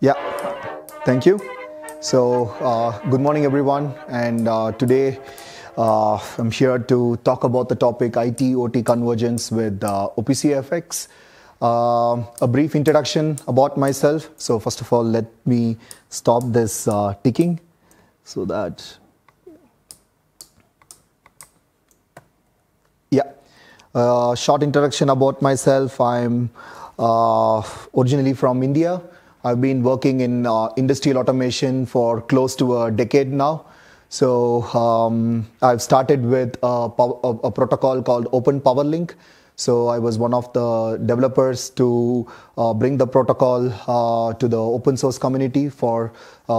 Yeah, thank you. So, good morning, everyone. And today, I'm here to talk about the topic IT/OT convergence with OPC UA FX. A brief introduction about myself. So, first of all, let me stop this ticking so that, yeah. Short introduction about myself. I'm originally from India. I've been working in industrial automation for close to a decade now. So I've started with a protocol called Open Power Link. So I was one of the developers to bring the protocol to the open source community for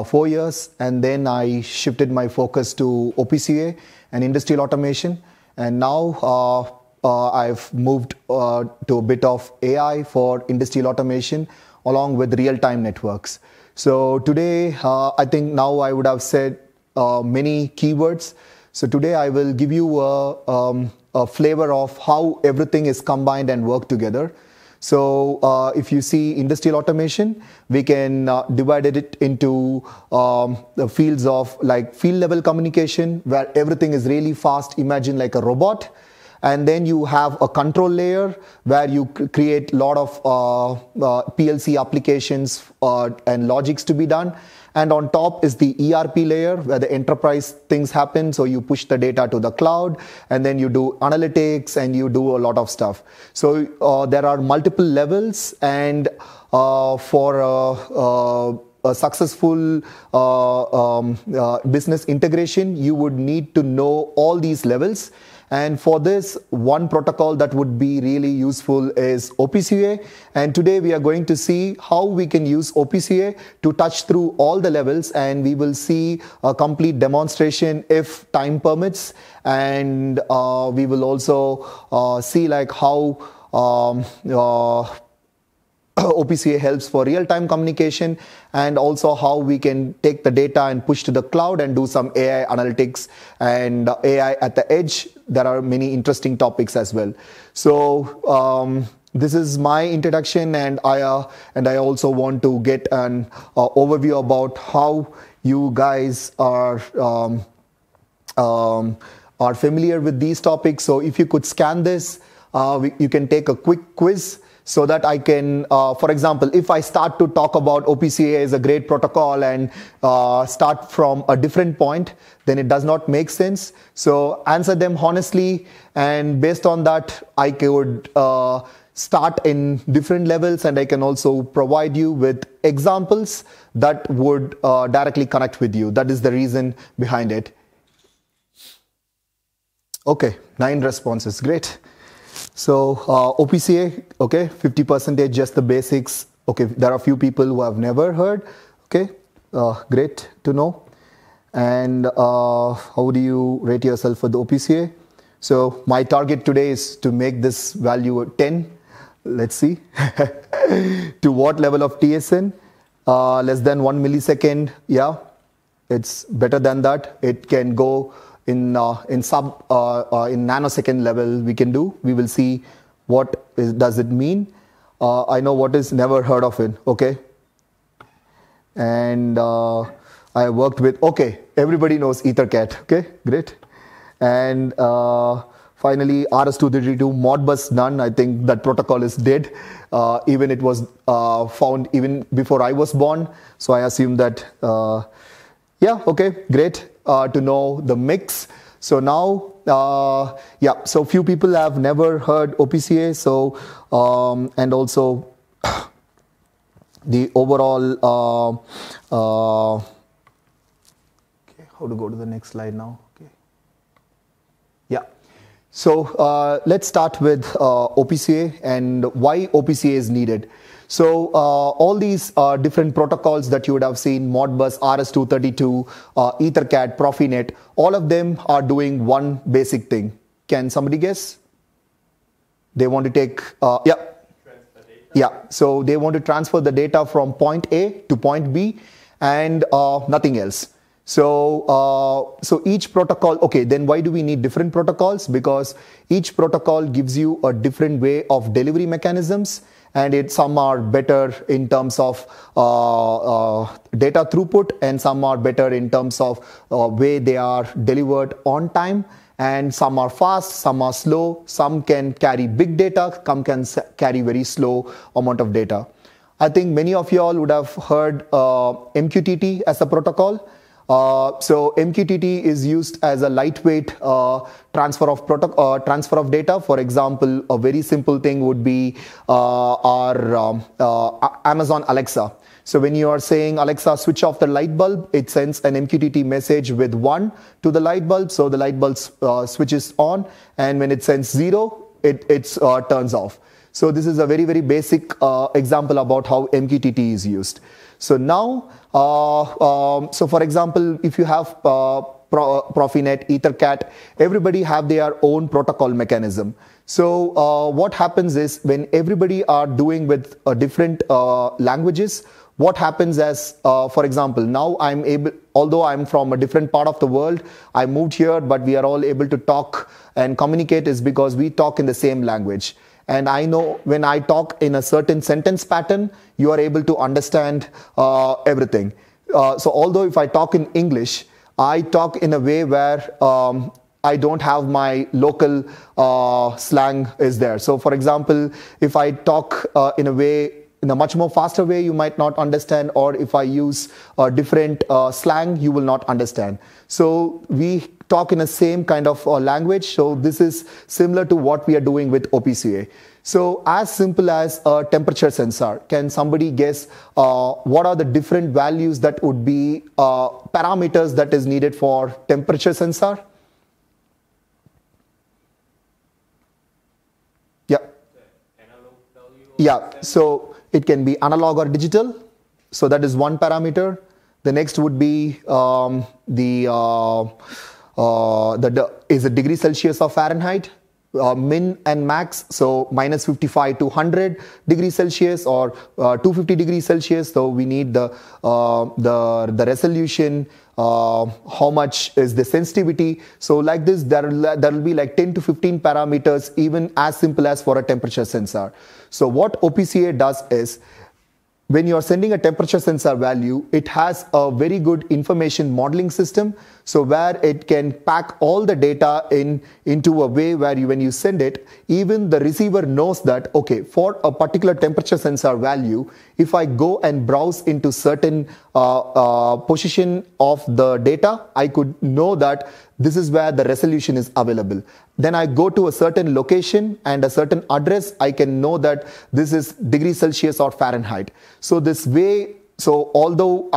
4 years. And then I shifted my focus to OPC UA and industrial automation. And now I've moved to a bit of AI for industrial automation along with real-time networks. So today, I think now I would have said many keywords. So today I will give you a flavor of how everything is combined and work together. So if you see industrial automation, we can divide it into the fields of like field level communication, where everything is really fast. Imagine like a robot. And then you have a control layer where you create a lot of PLC applications and logics to be done. And on top is the ERP layer where the enterprise things happen. So you push the data to the cloud and then you do analytics and you do a lot of stuff. So there are multiple levels, and for a successful business integration, you would need to know all these levels. And for this, one protocol that would be really useful is OPC UA. And today we are going to see how we can use OPC UA to touch through all the levels, and we will see a complete demonstration if time permits. And we will also see like how OPC UA helps for real-time communication, and also how we can take the data and push to the cloud and do some AI analytics and AI at the edge. There are many interesting topics as well. So this is my introduction, and I also want to get an overview about how you guys are familiar with these topics. So if you could scan this, you can take a quick quiz, so that I can, for example, if I start to talk about OPC UA is a great protocol and start from a different point, then it does not make sense. So answer them honestly, and based on that, I could start in different levels, and I can also provide you with examples that would directly connect with you. That is the reason behind it. Okay, 9 responses, great. So OPC UA, okay, 50%, just the basics. Okay, there are a few people who have never heard. Okay, great to know. And how do you rate yourself for the OPC UA? So my target today is to make this value 10. Let's see. To what level of TSN? Less than 1 millisecond. Yeah, it's better than that. It can go in nanosecond level. We will see what does it mean. I know what is never heard of it. Okay, and I worked with, okay, everybody knows EtherCAT. Okay, great. And finally, RS-232 Modbus none. I think that protocol is dead. Even it was found even before I was born. So I assume that yeah, okay, great to know the mix. So now, yeah, so few people have never heard OPC UA. So, and also the overall, okay, how to go to the next slide now? Okay. Yeah. So let's start with OPC UA and why OPC UA is needed. So all these different protocols that you would have seen, Modbus, RS-232, EtherCAT, Profinet, all of them are doing one basic thing. Can somebody guess? They want to take, yeah. Yeah, so they want to transfer the data from point A to point B and nothing else. So, so each protocol, okay, then why do we need different protocols? Because each protocol gives you a different way of delivery mechanisms, and some are better in terms of data throughput, and some are better in terms of way they are delivered on time. And some are fast, some are slow, some can carry big data, some can carry very slow amount of data. I think many of you all would have heard MQTT as a protocol. So MQTT is used as a lightweight transfer of data. For example, a very simple thing would be our Amazon Alexa. So when you are saying, Alexa, switch off the light bulb, it sends an MQTT message with 1 to the light bulb. So the light bulb switches on, and when it sends 0, it turns off. So this is a very, very basic example about how MQTT is used. So now, so for example, if you have Profinet, EtherCAT, everybody have their own protocol mechanism. So what happens is, when everybody are doing with different languages, what happens as, for example, now although I'm from a different part of the world, I moved here, but we are all able to talk and communicate is because we talk in the same language. And I know when I talk in a certain sentence pattern, you are able to understand everything. So although if I talk in English, I talk in a way where I don't have my local slang is there. So for example, if I talk in a much more faster way, you might not understand, or if I use a different slang, you will not understand. So we talk in the same kind of language. So this is similar to what we are doing with OPC UA. So as simple as a temperature sensor, can somebody guess what are the different values that would be parameters that is needed for temperature sensor? Yeah. Yeah. So it can be analog or digital. So that is one parameter. The next would be is it degree Celsius or Fahrenheit? Min and max, so minus 55 to 100 degrees Celsius or 250 degrees Celsius. So we need the resolution, how much is the sensitivity. So like this, there will be like 10 to 15 parameters, even as simple as for a temperature sensor. So what OPC UA does is, when you are sending a temperature sensor value, it has a very good information modeling system. So where it can pack all the data into a way where when you send it, even the receiver knows that, okay, for a particular temperature sensor value, if I go and browse into certain position of the data, I could know that this is where the resolution is available. Then I go to a certain location and a certain address, I can know that this is degree Celsius or Fahrenheit. So this way, so although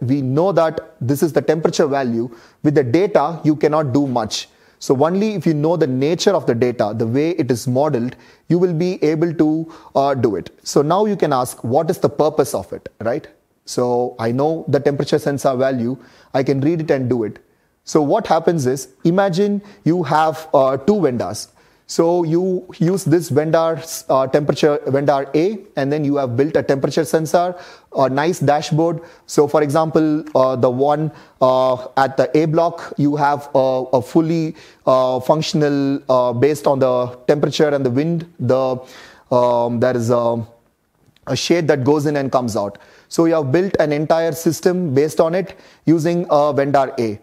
we know that this is the temperature value, with the data, you cannot do much. So only if you know the nature of the data, the way it is modeled, you will be able to do it. So now you can ask, what is the purpose of it, right? So I know the temperature sensor value, I can read it and do it. So what happens is, imagine you have two vendors. So you use this vendor's temperature, vendor A, and then you have built a temperature sensor, a nice dashboard. So for example, the one at the A block, you have a fully functional based on the temperature and the wind. There is a shade that goes in and comes out. So you have built an entire system based on it using vendor A.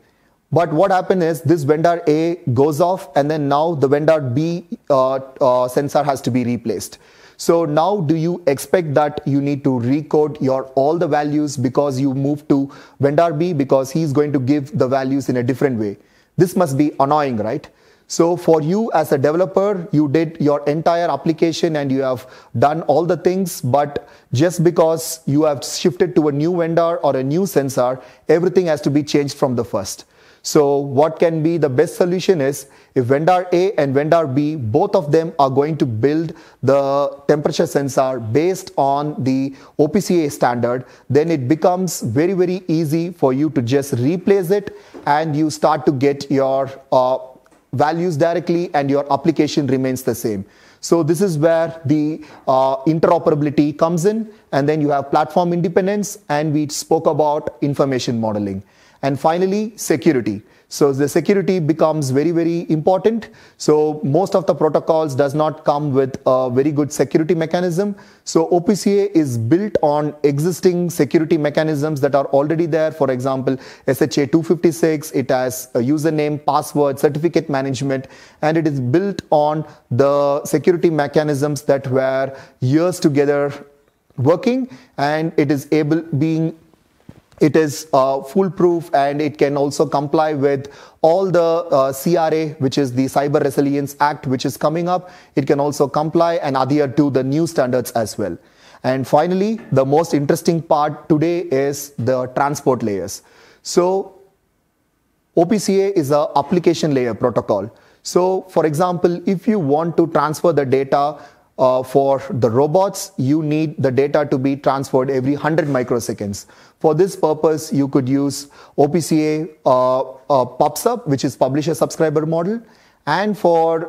But what happened is, this vendor A goes off, and then now the vendor B sensor has to be replaced. So now do you expect that you need to recode all the values because you move to vendor B, because he's going to give the values in a different way? This must be annoying, right? So for you as a developer, you did your entire application and you have done all the things, but just because you have shifted to a new vendor or a new sensor, everything has to be changed from the first. So what can be the best solution is, if vendor A and vendor B, both of them are going to build the temperature sensor based on the OPC UA standard, then it becomes very, very easy for you to just replace it and you start to get your values directly and your application remains the same. So this is where the interoperability comes in, and then you have platform independence, and we spoke about information modeling. And finally, security. So the security becomes very, very important. So most of the protocols does not come with a very good security mechanism. So OPCA is built on existing security mechanisms that are already there. For example, SHA 256, it has a username, password, certificate management, and it is built on the security mechanisms that were years together working, and it is foolproof, and it can also comply with all the CRA, which is the Cyber Resilience Act, which is coming up. It can also comply and adhere to the new standards as well. And finally, the most interesting part today is the transport layers. So OPCA is an application layer protocol. So for example, if you want to transfer the data for the robots, you need the data to be transferred every 100 microseconds. For this purpose, you could use OPCA PubSub, which is Publisher Subscriber Model. And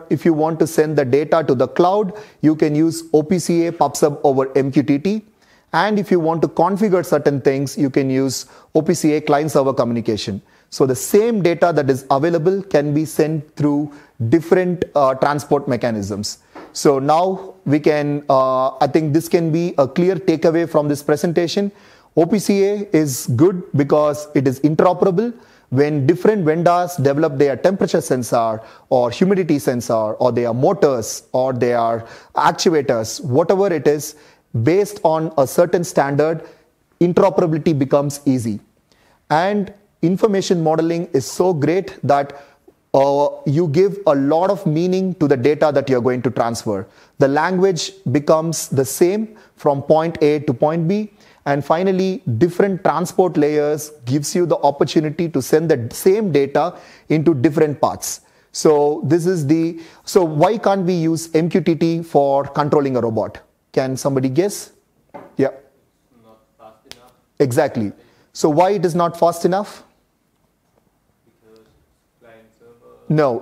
if you want to send the data to the cloud, you can use OPCA PubSub over MQTT. And if you want to configure certain things, you can use OPCA client-server communication. So the same data that is available can be sent through different transport mechanisms. So now we can, I think this can be a clear takeaway from this presentation. OPCA is good because it is interoperable. When different vendors develop their temperature sensor or humidity sensor or their motors or their actuators, whatever it is, based on a certain standard, interoperability becomes easy. And information modeling is so great that you give a lot of meaning to the data that you're going to transfer. The language becomes the same from point A to point B. And finally, different transport layers gives you the opportunity to send the same data into different paths. So why can't we use MQTT for controlling a robot? Can somebody guess? Yeah. Not fast enough. Exactly. So why it is not fast enough? No,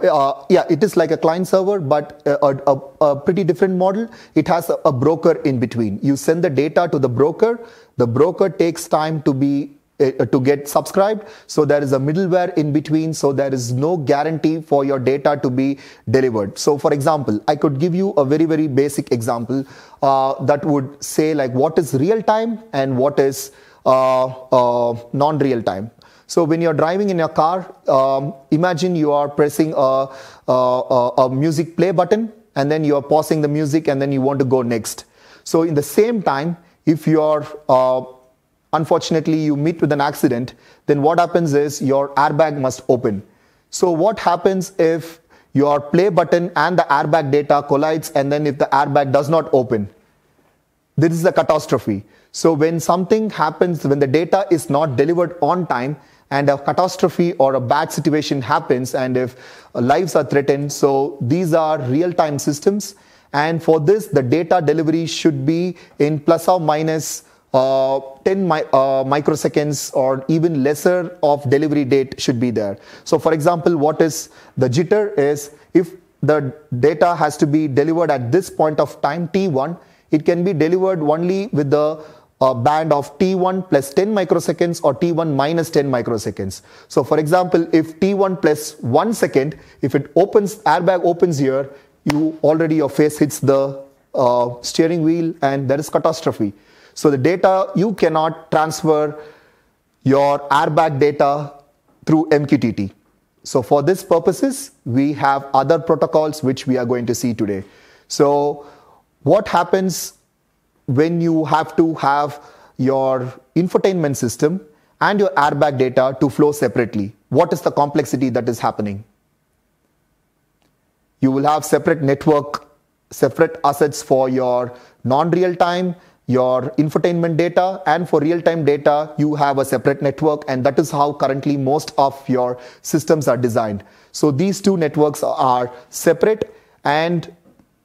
yeah, it is like a client server, but a pretty different model. It has a broker in between. You send the data to the broker takes time to get subscribed, so there is a middleware in between, so there is no guarantee for your data to be delivered. So for example, I could give you a very, very basic example that would say like what is real time and what is non-real time. So when you're driving in your car, imagine you are pressing a music play button, and then you're pausing the music, and then you want to go next. So in the same time, if you're, unfortunately, you meet with an accident, then what happens is your airbag must open. So what happens if your play button and the airbag data collides, and then if the airbag does not open? This is a catastrophe. So when something happens, when the data is not delivered on time, and a catastrophe or a bad situation happens, and if lives are threatened, so these are real-time systems. And for this, the data delivery should be in plus or minus 10 microseconds or even lesser of delivery date should be there. So for example, what is the jitter is if the data has to be delivered at this point of time, T1, it can be delivered only with the band of T1 plus 10 microseconds or T1 minus 10 microseconds. So for example, if T1 plus 1 second, if it opens, airbag opens here, your face hits the steering wheel, and there is catastrophe. So the data, you cannot transfer your airbag data through MQTT. So for this purposes, we have other protocols which we are going to see today. So what happens when you have to have your infotainment system and your airbag data to flow separately? What is the complexity that is happening? You will have separate network, separate assets for your non-real time, your infotainment data, and for real-time data, you have a separate network, and that is how currently most of your systems are designed. So these two networks are separate, and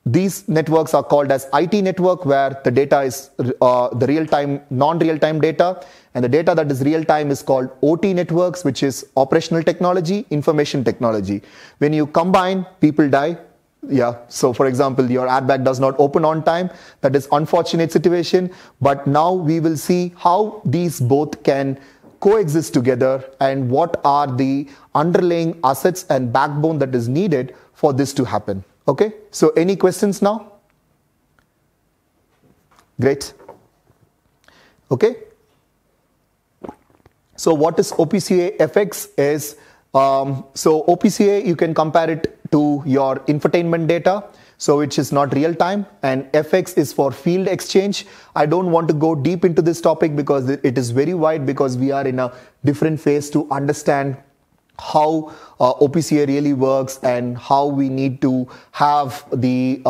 these networks are called as IT network, where the data is the real-time, non-real-time data, and the data that is real-time is called OT networks, which is operational technology, information technology. When you combine, people die. Yeah, so for example, your airbag does not open on time. That is unfortunate situation, but now we will see how these both can coexist together and what are the underlying assets and backbone that is needed for this to happen. Okay, so any questions now? Great. Okay. So what is OPC UA FX is, so OPC UA, you can compare it to your infotainment data, so which is not real time, and FX is for field exchange. I don't want to go deep into this topic because it is very wide, because we are in a different phase to understand how OPC UA really works and how we need to have the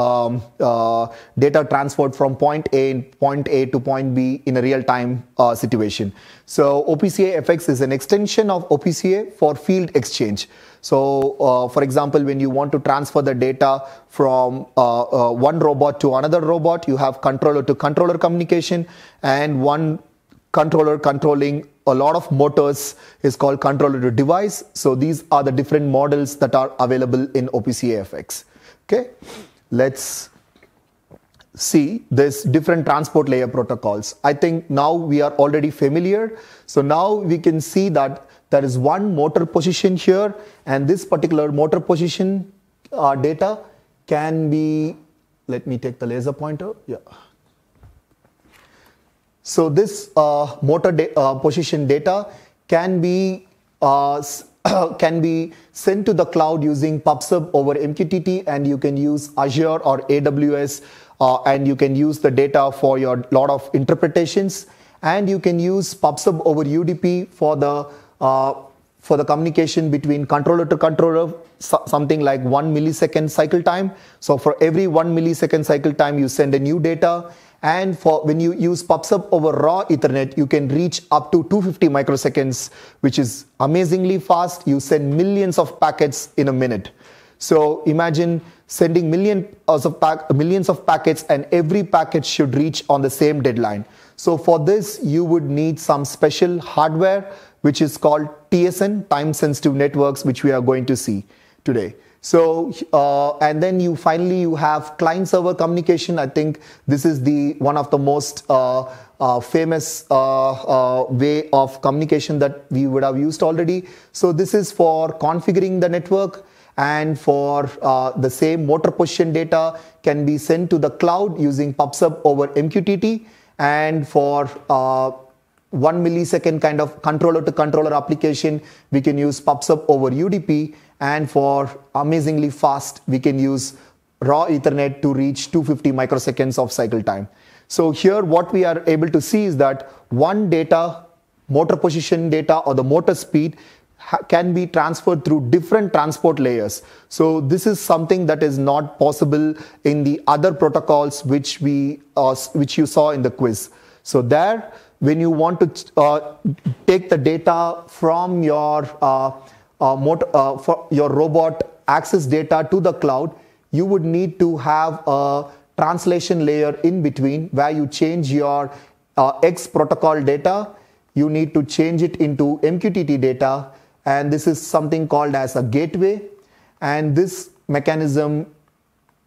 data transferred from point A to point B in a real-time situation. So OPC UA FX is an extension of OPC UA for field exchange. So for example, when you want to transfer the data from one robot to another robot, you have controller to controller communication, and one controller controlling a lot of motors is called controller to device. So these are the different models that are available in OPC UA FX. Okay, let's see this different transport layer protocols. I think now we are already familiar. So now we can see that there is one motor position here, and this particular motor position data can be, let me take the laser pointer. Yeah. So this motor position data can be sent to the cloud using PubSub over MQTT, and you can use Azure or AWS, and you can use the data for your lot of interpretations, and you can use PubSub over UDP for the communication between controller to controller, something like 1 millisecond cycle time. So for every 1 millisecond cycle time, you send a new data. And when you use PubSub over raw Ethernet, you can reach up to 250 microseconds, which is amazingly fast. You send millions of packets in a minute. So imagine sending millions of packets, and every packet should reach on the same deadline. So for this, you would need some special hardware, which is called TSN, time-sensitive networks, which we are going to see today. So, and then you have client-server communication. I think this is one of the most famous way of communication that we would have used already. So this is for configuring the network, and for the same motor position data can be sent to the cloud using PubSub over MQTT, and for 1 millisecond kind of controller to controller application, we can use PubSub over UDP, and for amazingly fast, we can use raw Ethernet to reach 250 microseconds of cycle time. So here what we are able to see is that one data, motor position data or the motor speed, can be transferred through different transport layers. So this is something that is not possible in the other protocols which you saw in the quiz. So there, when you want to take the data from your your robot access data to the cloud, you would need to have a translation layer in between where you change your X protocol data. You need to change it into MQTT data, and this is something called as a gateway. And this mechanism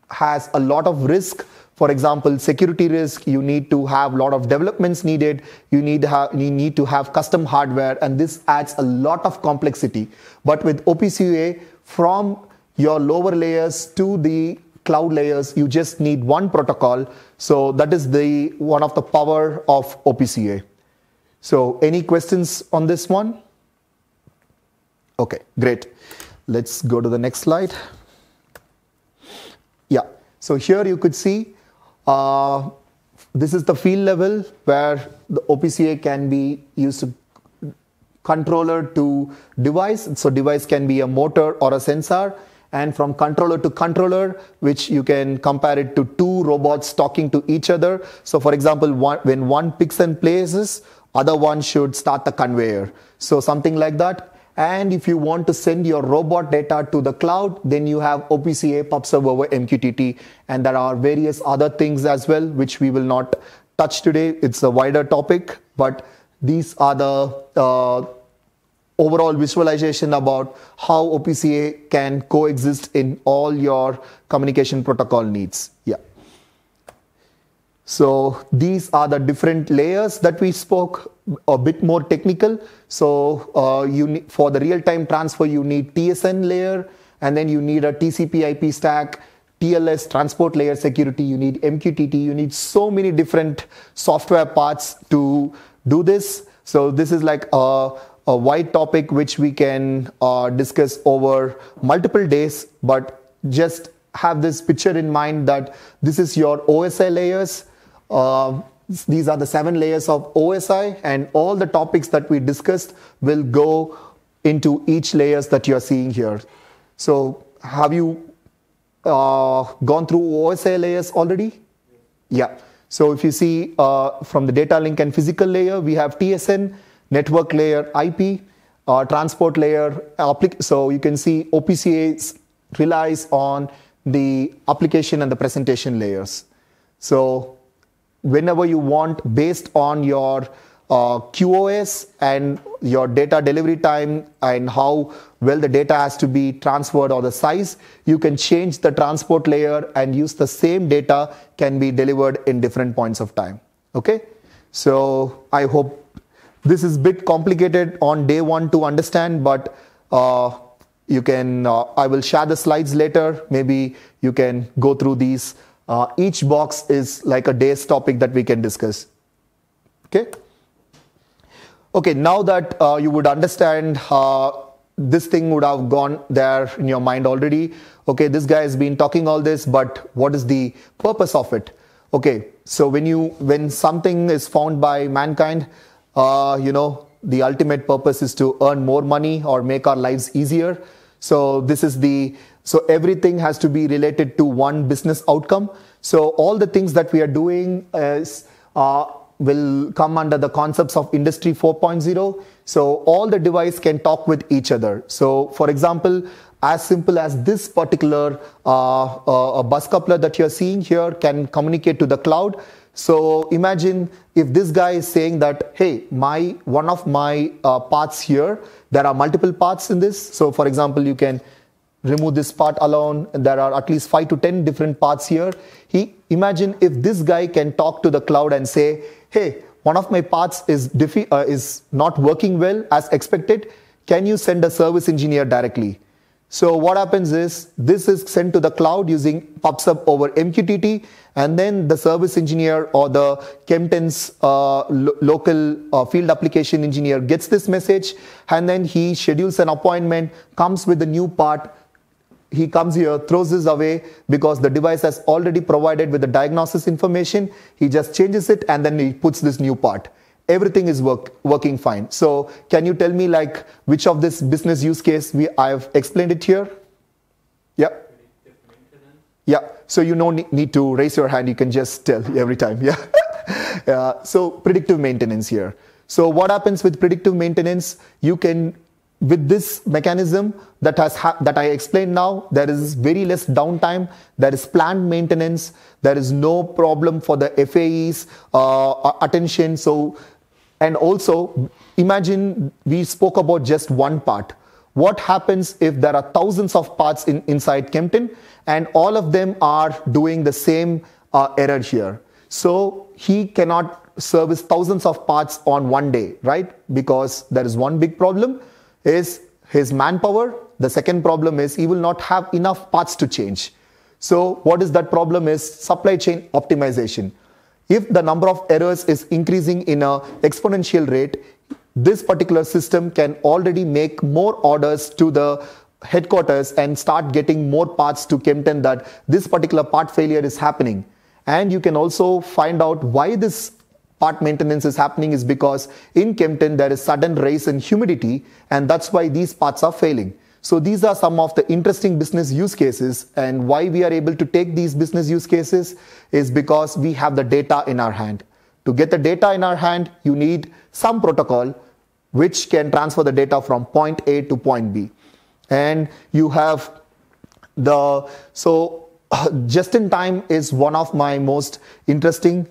has a lot of risk. For example, security risk, you need to have a lot of developments needed, you need to have custom hardware, and this adds a lot of complexity. But with OPC UA, from your lower layers to the cloud layers, you just need one protocol. So that is one of the power of OPC UA. So any questions on this one? Okay, great. Let's go to the next slide. Yeah, so here you could see this is the field level where the OPC UA can be used to controller to device. So device can be a motor or a sensor, and from controller to controller, which you can compare it to two robots talking to each other. So for example, when one picks and places, other one should start the conveyor. So something like that. And if you want to send your robot data to the cloud, then you have OPC UA PubSub over MQTT. And there are various other things as well, which we will not touch today. It's a wider topic, but these are the overall visualization about how OPC UA can coexist in all your communication protocol needs. Yeah. So these are the different layers that we spoke, a bit more technical. So for the real-time transfer, you need TSN layer, and then you need a TCP/IP stack, TLS, transport layer security, you need MQTT, you need so many different software parts to do this. So this is like a wide topic which we can discuss over multiple days, but just have this picture in mind that this is your OSI layers. These are the 7 layers of OSI, and all the topics that we discussed will go into each layers that you're seeing here. So have you gone through OSI layers already? Yeah. So if you see from the data link and physical layer, we have TSN, network layer, IP, transport layer. So you can see OPC relies on the application and the presentation layers. So whenever you want, based on your QoS and your data delivery time and how well the data has to be transferred or the size, you can change the transport layer and use the same data can be delivered in different points of time. Okay, so I hope this is a bit complicated on day one to understand, but you can, I will share the slides later. Maybe you can go through these. Each box is like a day's topic that we can discuss. Okay. Okay, now that you would understand, this thing would have gone there in your mind already. Okay, this guy has been talking all this, but what is the purpose of it? Okay, so when something is found by mankind, the ultimate purpose is to earn more money or make our lives easier. So so everything has to be related to one business outcome. So all the things that we are doing will come under the concepts of Industry 4.0. So all the devices can talk with each other. So for example, as simple as this particular a bus coupler that you're seeing here can communicate to the cloud. So imagine if this guy is saying that, hey, one of my parts here, there are multiple parts in this. So for example, you can remove this part alone. There are at least 5 to 10 different parts here. Imagine if this guy can talk to the cloud and say, hey, one of my parts is not working well as expected. Can you send a service engineer directly? So what happens is this is sent to the cloud pops up over MQTT, and then the service engineer or the Kempton's local field application engineer gets this message, and then he schedules an appointment, comes with the new part. He comes here, throws this away because the device has already provided with the diagnosis information. He just changes it and then he puts this new part. Everything is working fine. So can you tell me like which of this business use case I have explained it here? Yeah. Yeah. So you don't need to raise your hand. You can just tell every time. Yeah. So predictive maintenance here. So what happens with predictive maintenance? You can, with this mechanism that I explained now, there is very less downtime, there is planned maintenance, there is no problem for the FAE's attention. So, and also imagine we spoke about just one part. What happens if there are thousands of parts inside Kempton and all of them are doing the same error here? So he cannot service thousands of parts on one day, right? Because there is one big problem is his manpower. The second problem is he will not have enough parts to change. So what is that problem is supply chain optimization. If the number of errors is increasing in an exponential rate, this particular system can already make more orders to the headquarters and start getting more parts to Kempton that this particular part failure is happening. And you can also find out why this part maintenance is happening is because in Kempton there is sudden rise in humidity, and that's why these parts are failing. So these are some of the interesting business use cases, and why we are able to take these business use cases is because we have the data in our hand. To get the data in our hand, you need some protocol which can transfer the data from point A to point B. And you have just in time is one of my most interesting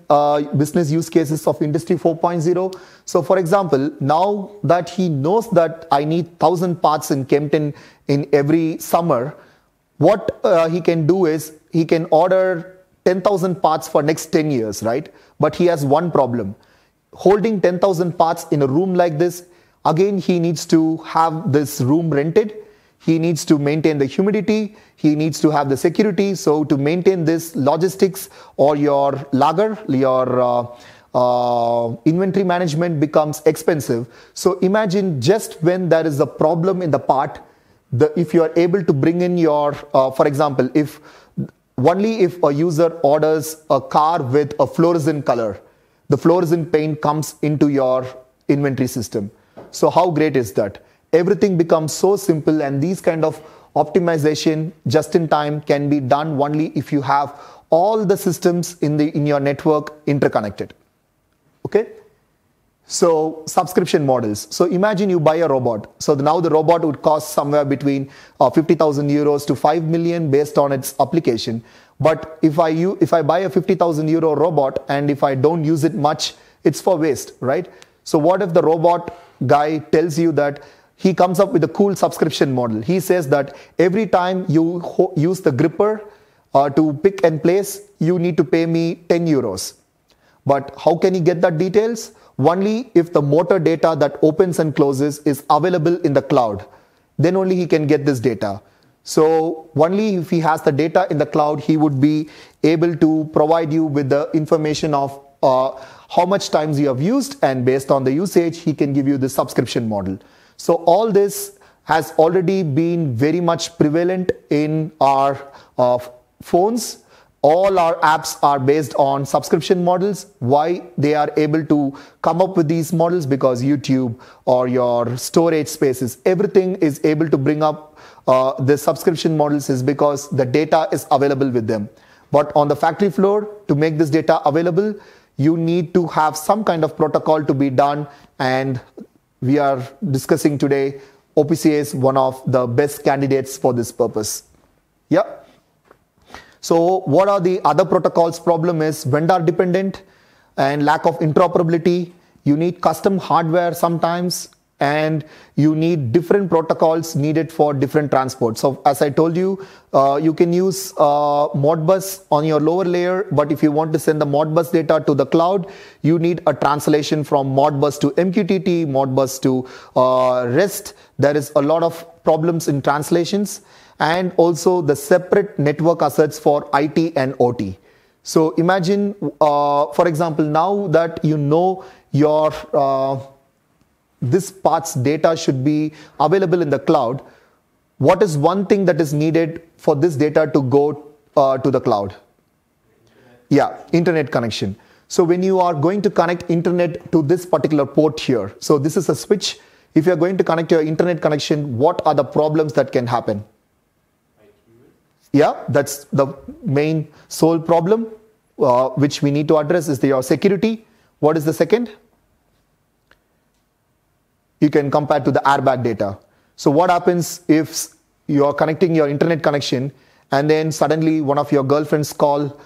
business use cases of Industry 4.0. So for example, now that he knows that I need 1,000 parts in Kempton in every summer, what he can do is he can order 10,000 parts for next 10 years, right? But he has one problem. Holding 10,000 parts in a room like this, again, he needs to have this room rented. He needs to maintain the humidity. He needs to have the security. So to maintain this logistics or your lager, your inventory management becomes expensive. So imagine just when there is a problem in the part, if you are able to bring in your, for example, if a user orders a car with a fluorescent color, the fluorescent paint comes into your inventory system. So how great is that? Everything becomes so simple, and these kind of optimization just in time can be done only if you have all the systems in your network interconnected. Okay? So subscription models. So imagine you buy a robot. So now the robot would cost somewhere between 50,000 euros to 5 million based on its application. But if I buy a 50,000 euro robot and if I don't use it much, it's for waste, right? So what if the robot guy tells you that he comes up with a cool subscription model? He says that every time you use the gripper to pick and place, you need to pay me 10 euros. But how can he get that details? Only if the motor data that opens and closes is available in the cloud. Then only he can get this data. So only if he has the data in the cloud, he would be able to provide you with the information of how much times you have used, and based on the usage, he can give you the subscription model. So all this has already been very much prevalent in our phones. All our apps are based on subscription models. Why they are able to come up with these models? Because YouTube or your storage spaces, everything is able to bring up the subscription models is because the data is available with them. But on the factory floor, to make this data available, you need to have some kind of protocol to be done. And we are discussing today, OPC is one of the best candidates for this purpose. Yeah. So what are the other protocols? Problem is vendor dependent and lack of interoperability. You need custom hardware sometimes, and you need different protocols needed for different transport. So as I told you, you can use Modbus on your lower layer, but if you want to send the Modbus data to the cloud, you need a translation from Modbus to MQTT, Modbus to REST. There is a lot of problems in translations, and also the separate network assets for IT and OT. So imagine, for example, now that you know your this part's data should be available in the cloud, what is one thing that is needed for this data to go to the cloud? Yeah, internet connection. So when you are going to connect internet to this particular port here, so this is a switch. If you are going to connect your internet connection, what are the problems that can happen? Yeah, that's the main sole problem which we need to address is your security. What is the second? You can compare to the airbag data. So what happens if you are connecting your internet connection and then suddenly one of your girlfriends call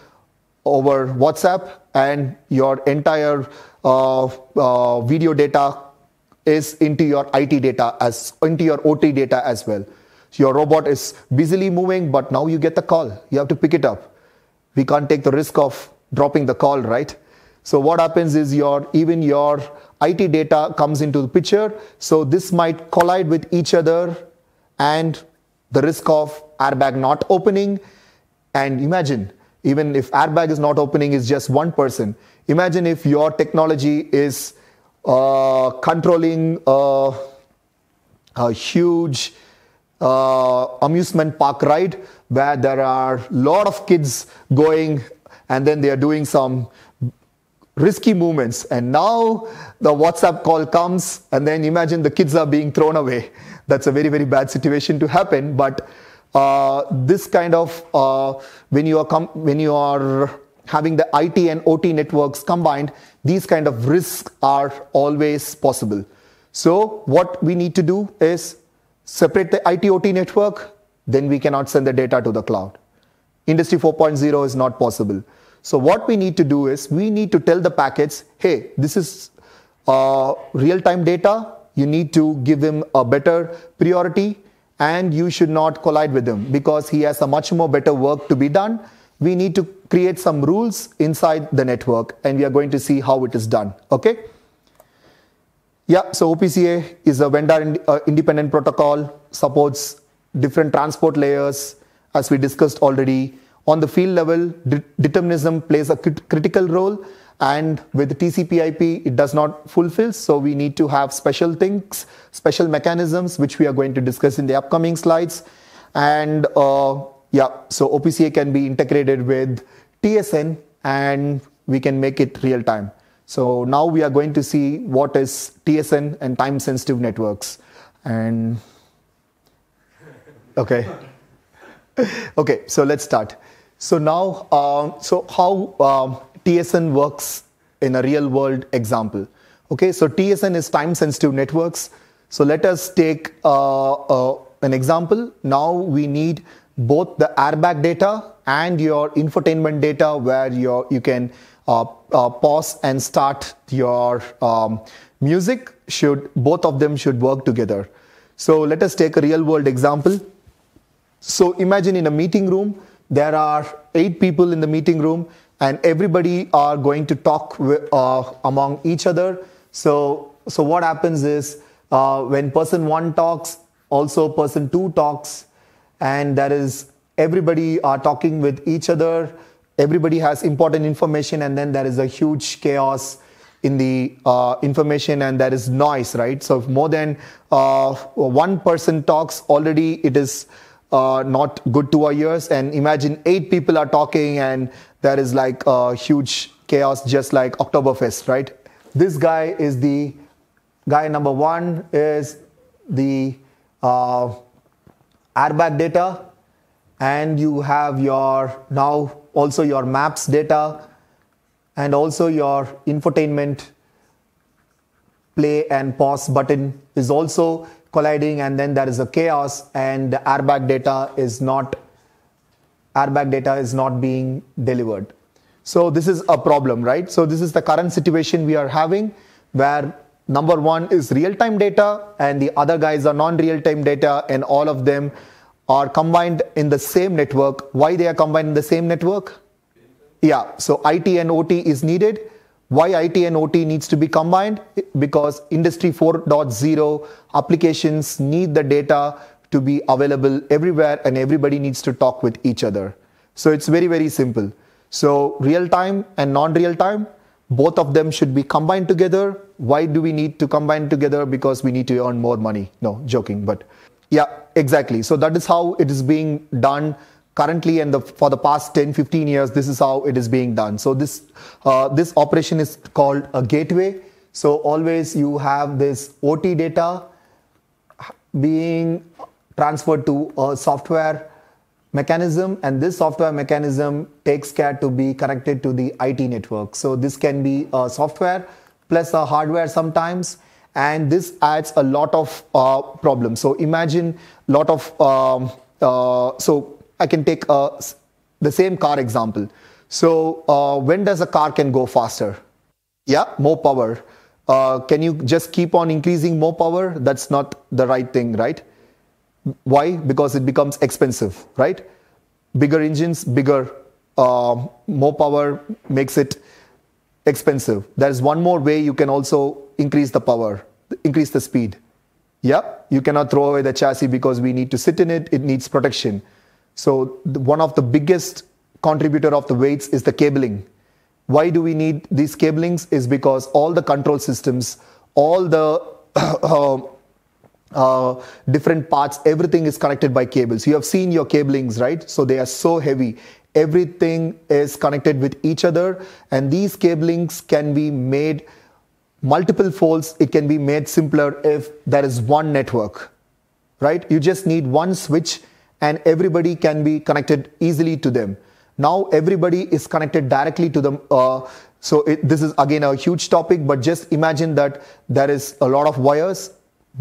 over WhatsApp and your entire video data is into your IT data into your OT data as well. So your robot is busily moving, but now you get the call. You have to pick it up. We can't take the risk of dropping the call, right? So what happens is even your IT data comes into the picture. So this might collide with each other, and the risk of airbag not opening. And imagine, even if airbag is not opening is just one person. Imagine if your technology is controlling a huge amusement park ride where there are a lot of kids going, and then they are doing some risky movements, and now the WhatsApp call comes, and then imagine the kids are being thrown away. That's a very, very bad situation to happen. But this kind of when you are having the IT and OT networks combined, these kind of risks are always possible. So what we need to do is separate the IT OT network, then we cannot send the data to the cloud. Industry 4.0 is not possible. So what we need to do is we need to tell the packets, hey, this is real-time data. You need to give him a better priority, and you should not collide with him because he has a much more better work to be done. we need to create some rules inside the network, and we are going to see how it is done. Okay. Yeah, so OPCA is a vendor independent protocol, supports different transport layers, as we discussed already. On the field level, determinism plays a critical role, and with TCP/IP, it does not fulfill. So we need to have special things, special mechanisms, which we are going to discuss in the upcoming slides. And yeah, so OPCA can be integrated with TSN, and we can make it real time. So now we are going to see what is TSN and time-sensitive networks. And okay, okay. So let's start. So now, so how TSN works in a real-world example? Okay, so TSN is time-sensitive networks. So let us take an example. Now we need both the airbag data and your infotainment data, where you can pause and start your music. Both of them should work together. So let us take a real world example. So imagine in a meeting room, there are 8 people in the meeting room, and everybody are going to talk among each other. So what happens is, when person 1 talks, also person 2 talks, and that is everybody are talking with each other. Everybody has important information, and then there is a huge chaos in the information, and there is noise, right? So if more than 1 person talks, already it is not good to our ears. And imagine 8 people are talking, and there is like a huge chaos, just like Oktoberfest, right? This guy is the guy number 1 is the airbag data, and you have your now also your maps data, and also your infotainment play and pause button is also colliding, and then there is a chaos, and the airbag data is not being delivered. So this is a problem, right? So this is the current situation we are having, where number 1 is real-time data, and the other guys are non-real-time data, and all of them are combined in the same network. Why they are combined in the same network? Yeah, so IT and OT is needed. Why IT and OT needs to be combined? Because Industry 4.0 applications need the data to be available everywhere, and everybody needs to talk with each other. So it's very, very simple. So real-time and non-real-time, both of them should be combined together. Why do we need to combine together? Because we need to earn more money. No, joking, but yeah, exactly. So that is how it is being done currently, and for the past 10-15 years, this is how it is being done. So this operation is called a gateway. So always you have this OT data being transferred to a software mechanism, and this software mechanism takes care to be connected to the IT network. So this can be a software plus a hardware sometimes, and this adds a lot of problems. So imagine a lot of so I can take the same car example. So when does a car can go faster? Yeah, more power. Can you just keep on increasing more power? That's not the right thing, right? Why? Because it becomes expensive, right? Bigger engines, more power makes it expensive. There's one more way you can also increase the power, increase the speed. Yeah, you cannot throw away the chassis because we need to sit in it. It needs protection. So one of the biggest contributor of the weights is the cabling. Why do we need these cablings? Is because all the control systems, all the different parts, everything is connected by cables. You have seen your cablings, right? So they are so heavy. Everything is connected with each other, and these cablings can be made multiple folds. It can be made simpler if there is one network, right? You just need one switch, and everybody can be connected easily to them. Now everybody is connected directly to them. This is again a huge topic, but just imagine that there is a lot of wires.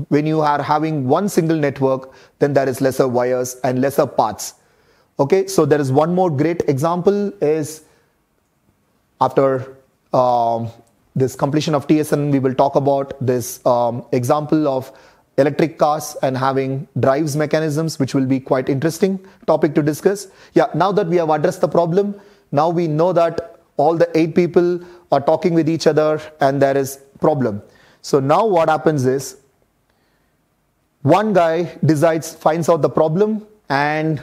When you are having one single network, then there is lesser wires and lesser paths. Okay, so there is one more great example is after this completion of TSN, we will talk about this example of electric cars and having drives mechanisms, which will be quite interesting topic to discuss. Yeah, now that we have addressed the problem, now we know that all the 8 people are talking with each other and there is problem. So now what happens is, one guy finds out the problem, and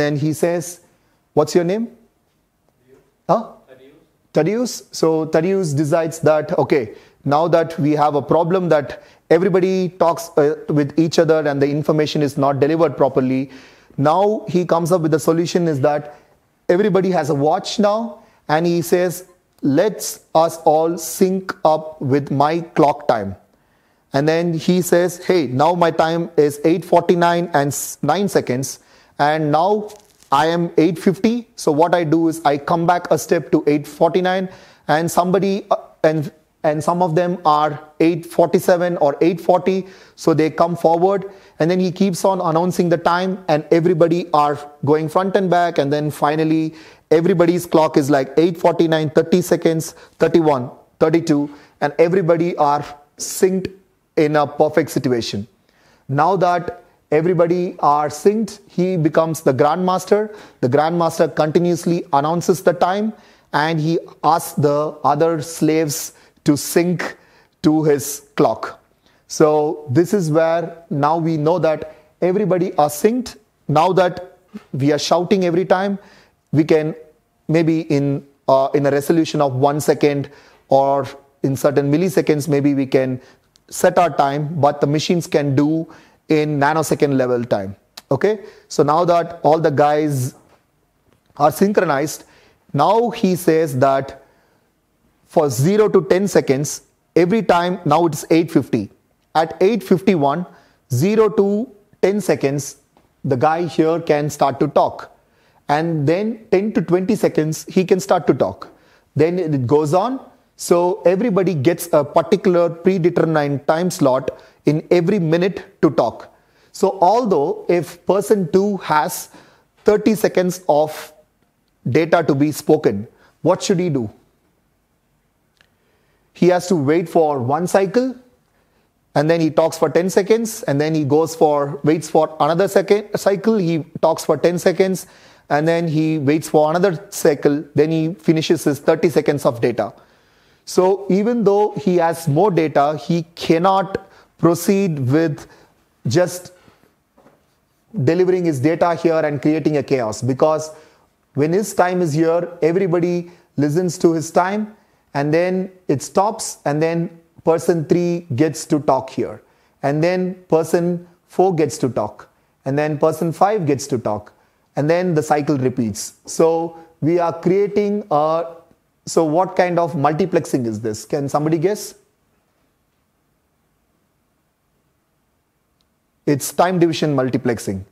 then he says, what's your name? Huh? Tadius. So Tadius decides that, okay, now that we have a problem that everybody talks with each other and the information is not delivered properly, now he comes up with the solution is that everybody has a watch now, and he says, let's us all sync up with my clock time. And then he says, hey, now my time is 8:49 and 9 seconds, and now I am 8:50. So what I do is I come back a step to 8:49, and somebody and some of them are 8:47 or 8:40. So they come forward, and then he keeps on announcing the time, and everybody are going front and back, and then finally everybody's clock is like 8:49, 30 seconds, 31, 32, and everybody are synced in a perfect situation. Now that everybody are synced, he becomes the grandmaster. The grandmaster continuously announces the time, and he asks the other slaves to sync to his clock. So this is where now we know that everybody are synced. Now that we are shouting every time, we can maybe in a resolution of 1 second or in certain milliseconds, maybe we can set our time, but the machines can do in nanosecond level time. Okay, so now that all the guys are synchronized, now he says that for 0 to 10 seconds, every time, now it's 8:50. At 8:51, 0 to 10 seconds, the guy here can start to talk. And then 10 to 20 seconds, he can start to talk. Then it goes on. So everybody gets a particular predetermined time slot in every minute to talk. So although if person 2 has 30 seconds of data to be spoken, what should he do? He has to wait for 1 cycle, and then he talks for 10 seconds, and then he waits for another cycle, he talks for 10 seconds, and then he waits for another cycle, then he finishes his 30 seconds of data. So even though he has more data, he cannot proceed with just delivering his data here and creating a chaos, because when his time is here, everybody listens to his time, and then it stops, and then person 3 gets to talk here, and then person 4 gets to talk, and then person 5 gets to talk, and then the cycle repeats. So we are creating so what kind of multiplexing is this? Can somebody guess? It's time division multiplexing.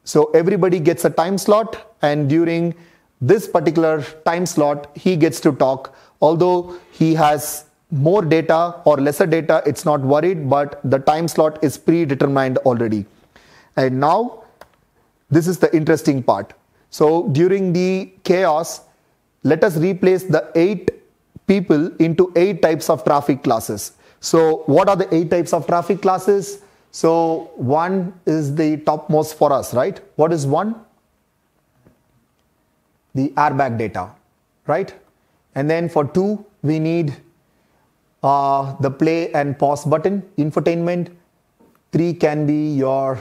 So everybody gets a time slot, and during this particular time slot, he gets to talk. Although he has more data or lesser data, it's not worried, but the time slot is predetermined already. And now, this is the interesting part. So during the chaos, let us replace the 8 people into 8 types of traffic classes. So what are the 8 types of traffic classes? So 1 is the topmost for us, right? What is 1? The airbag data, right? And then for 2, we need the play and pause button, infotainment. 3 can be your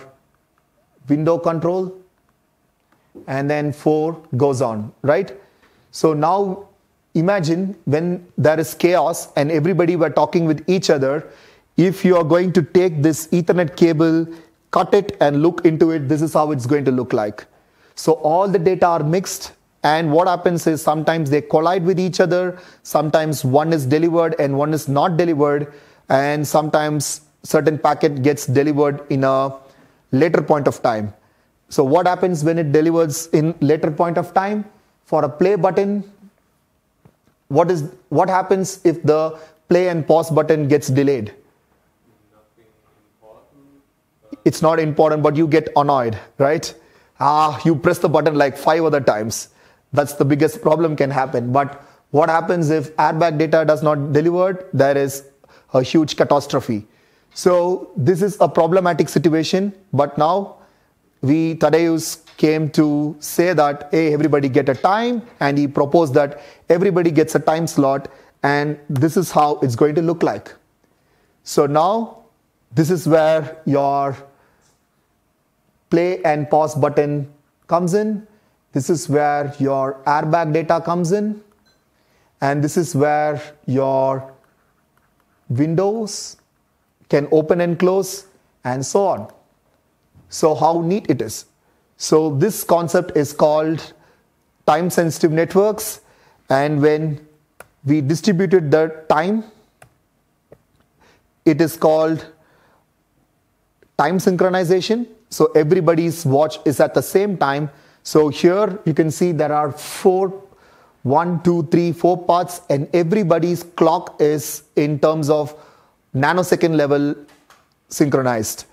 window control. And then 4 goes on, right? So now imagine when there is chaos and everybody were talking with each other. If you are going to take this Ethernet cable, cut it and look into it, this is how it's going to look like. So all the data are mixed, and what happens is sometimes they collide with each other, sometimes one is delivered and one is not delivered, and sometimes certain packet gets delivered in a later point of time. So what happens when it delivers in later point of time? For a play button, what happens if the play and pause button gets delayed? Nothing important. It's not important, but you get annoyed, right? You press the button like 5 other times. That's the biggest problem can happen. But what happens if airbag data does not delivered? There is a huge catastrophe. So this is a problematic situation, but now Tadeusz came to say that, hey, everybody get a time, and he proposed that everybody gets a time slot, and this is how it's going to look like. So now this is where your play and pause button comes in. This is where your airbag data comes in, and this is where your windows can open and close, and so on. So how neat it is. So this concept is called time sensitive networks, and when we distributed the time, it is called time synchronization. So everybody's watch is at the same time. So here you can see there are 4 parts, and everybody's clock is in terms of nanosecond level synchronized.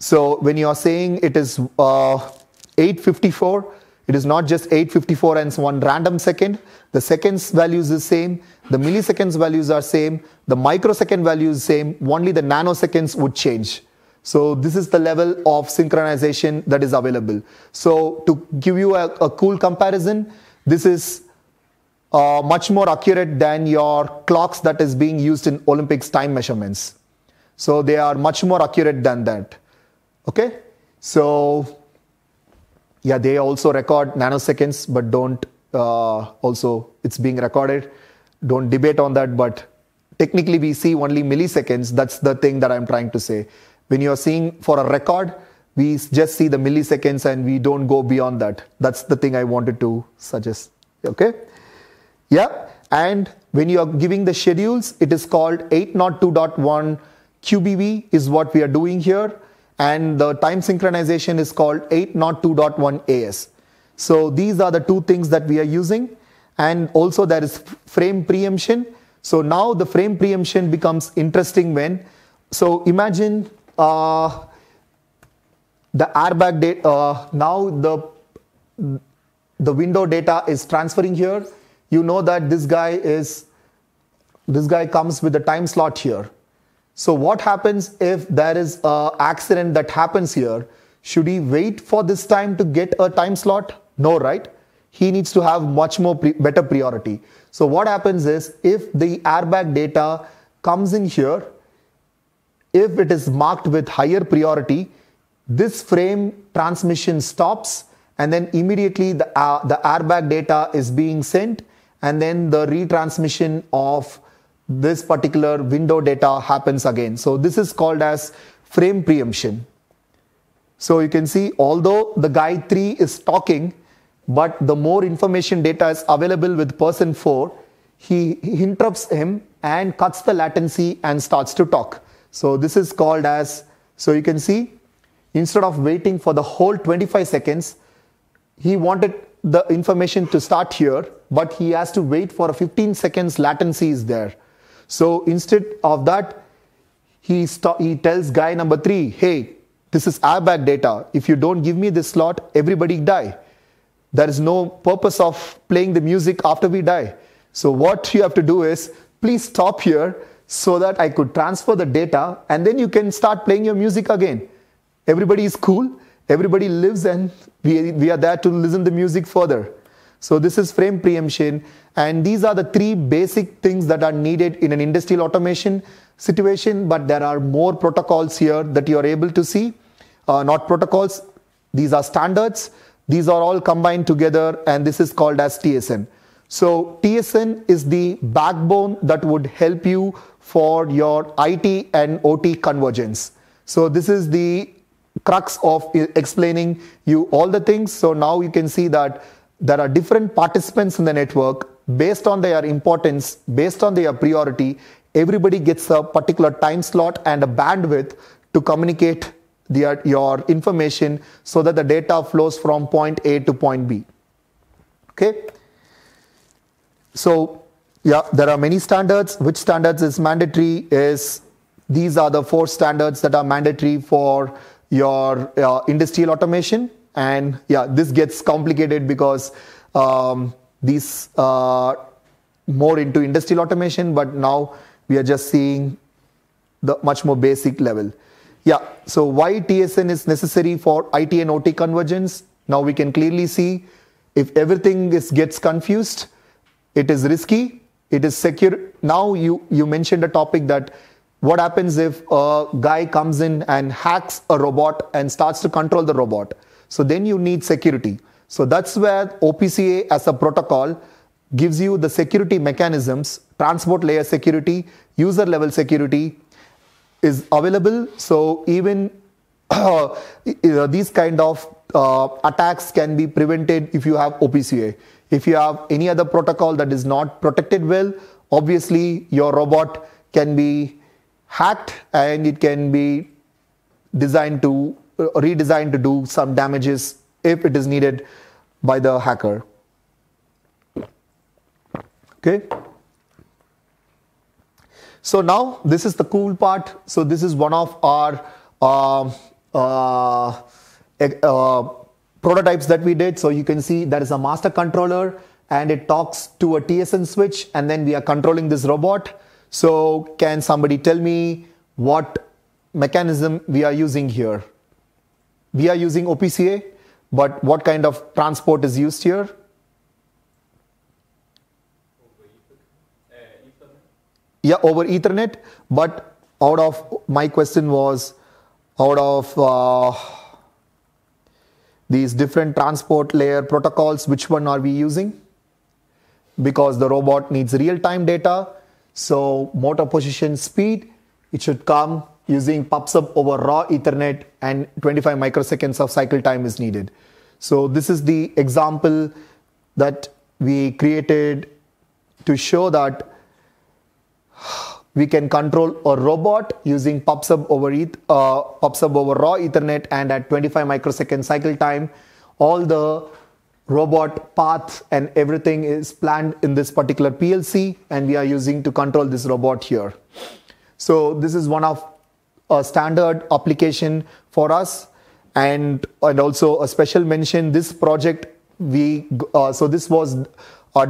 So when you are saying it is 8:54, it is not just 8:54 and one random second. The seconds values is same, the milliseconds values are same, the microsecond value is same, only the nanoseconds would change. So this is the level of synchronization that is available. So to give you a cool comparison, this is much more accurate than your clocks that is being used in Olympics time measurements. So they are much more accurate than that. Okay, so yeah, they also record nanoseconds, but don't also, it's being recorded. Don't debate on that, but technically we see only milliseconds. That's the thing that I'm trying to say. When you're seeing for a record, we just see the milliseconds and we don't go beyond that. That's the thing I wanted to suggest. Okay, yeah, and when you are giving the schedules, it is called 802.1 QBV is what we are doing here. And the time synchronization is called 802.1 AS. So these are the two things that we are using. And also there is frame preemption. So now the frame preemption becomes interesting when, so imagine the airbag data, now the window data is transferring here. You know that this guy comes with a time slot here. So what happens if there is an accident that happens here? Should he wait for this time to get a time slot? No, right? He needs to have much more better priority. So what happens is, if the airbag data comes in here, if it is marked with higher priority, this frame transmission stops, and then immediately the airbag data is being sent, and then the retransmission of this particular window data happens again. So this is called as frame preemption. So you can see, although the guy 3 is talking, but the more information data is available with person 4, he interrupts him and cuts the latency and starts to talk. So this is called as, so you can see, instead of waiting for the whole 25 seconds, he wanted the information to start here, but he has to wait for a 15 seconds latency is there. So instead of that, he tells guy number 3, hey, this is airbag data. If you don't give me this slot, everybody die. There is no purpose of playing the music after we die. So what you have to do is, please stop here so that I could transfer the data, and then you can start playing your music again. Everybody is cool. Everybody lives, and we are there to listen to the music further. So this is frame preemption, and these are the 3 basic things that are needed in an industrial automation situation, but there are more protocols here that you are able to see. Not protocols, these are standards. These are all combined together, and this is called as TSN. So TSN is the backbone that would help you for your IT and OT convergence. So this is the crux of explaining you all the things. So now you can see that there are different participants in the network. Based on their importance, based on their priority, everybody gets a particular time slot and a bandwidth to communicate your information so that the data flows from point A to point B. Okay. So yeah, there are many standards. Which standards is mandatory is, these are the 4 standards that are mandatory for your industrial automation. And yeah, this gets complicated because these are more into industrial automation, but now we are just seeing the much more basic level. Yeah, so why TSN is necessary for IT and OT convergence? Now we can clearly see if everything gets confused, it is risky, it is secure. Now you mentioned a topic that what happens if a guy comes in and hacks a robot and starts to control the robot. So then you need security. So that's where OPC as a protocol gives you the security mechanisms, transport layer security, user level security is available. So even these kind of attacks can be prevented if you have OPC UA. If you have any other protocol that is not protected well, obviously your robot can be hacked and it can be redesigned to do some damages if it is needed by the hacker. Okay. So now this is the cool part. So this is one of our prototypes that we did. So you can see there is a master controller and it talks to a TSN switch, and then we are controlling this robot. So can somebody tell me what mechanism we are using here? We are using OPC UA, but what kind of transport is used here? Yeah, over Ethernet. But out of my question was, out of these different transport layer protocols, which one are we using? Because the robot needs real-time data. So motor position speed, it should come using PubSub over raw Ethernet, and 25 microseconds of cycle time is needed. So this is the example that we created to show that we can control a robot using PubSub over raw Ethernet, and at 25 microsecond cycle time, all the robot paths and everything is planned in this particular PLC, and we are using to control this robot here. So this is one of a standard application for us, and also a special mention. This project so this was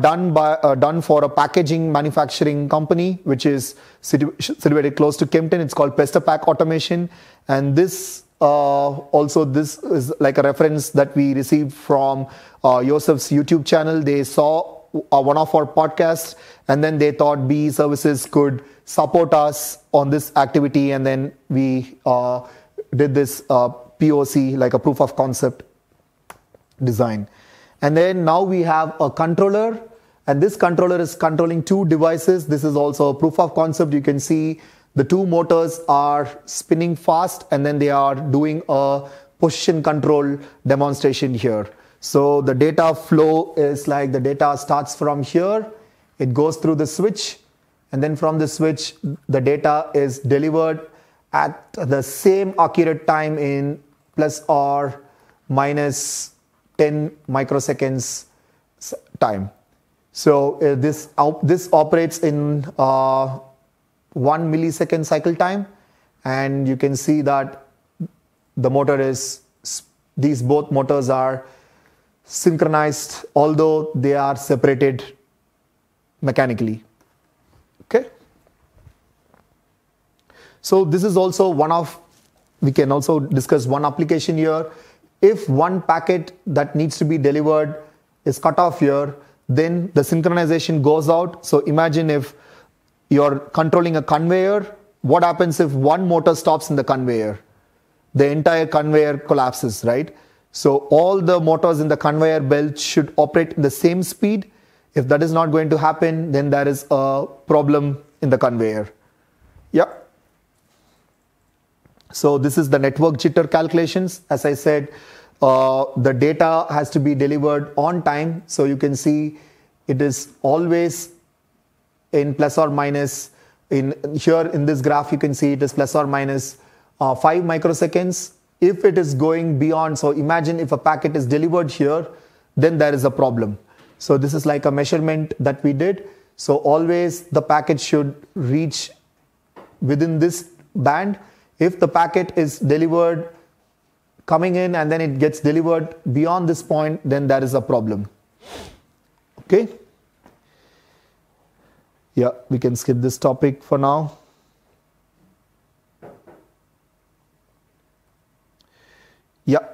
done for a packaging manufacturing company which is situated close to Kempton. It's called Pester Pack Automation, and this this is like a reference that we received from Yosef's YouTube channel. They saw one of our podcasts, and then they thought BE Services could support us on this activity, and then we did this POC, like a proof of concept design. And then now we have a controller, and this controller is controlling two devices. This is also a proof of concept. You can see the two motors are spinning fast, and then they are doing a position control demonstration here. So the data flow is like the data starts from here, it goes through the switch, and then from the switch, the data is delivered at the same accurate time in plus or minus 10 microseconds time. So this operates in 1 millisecond cycle time, and you can see that the motor is, these both motors are synchronized, although they are separated mechanically. Okay. So this is also one of, we can also discuss one application here. If one packet that needs to be delivered is cut off here, then the synchronization goes out. So imagine if you're controlling a conveyor, what happens if one motor stops in the conveyor? The entire conveyor collapses, right? So all the motors in the conveyor belt should operate in the same speed. If that is not going to happen, then there is a problem in the conveyor. Yeah. So this is the network jitter calculations. As I said, the data has to be delivered on time. So you can see it is always in plus or minus. Here in this graph, you can see it is plus or minus 5 microseconds. If it is going beyond, so imagine if a packet is delivered here, then there is a problem. So this is like a measurement that we did. So always the packet should reach within this band. If the packet is delivered coming in and then it gets delivered beyond this point, then there is a problem. Okay. Yeah, we can skip this topic for now. Yeah.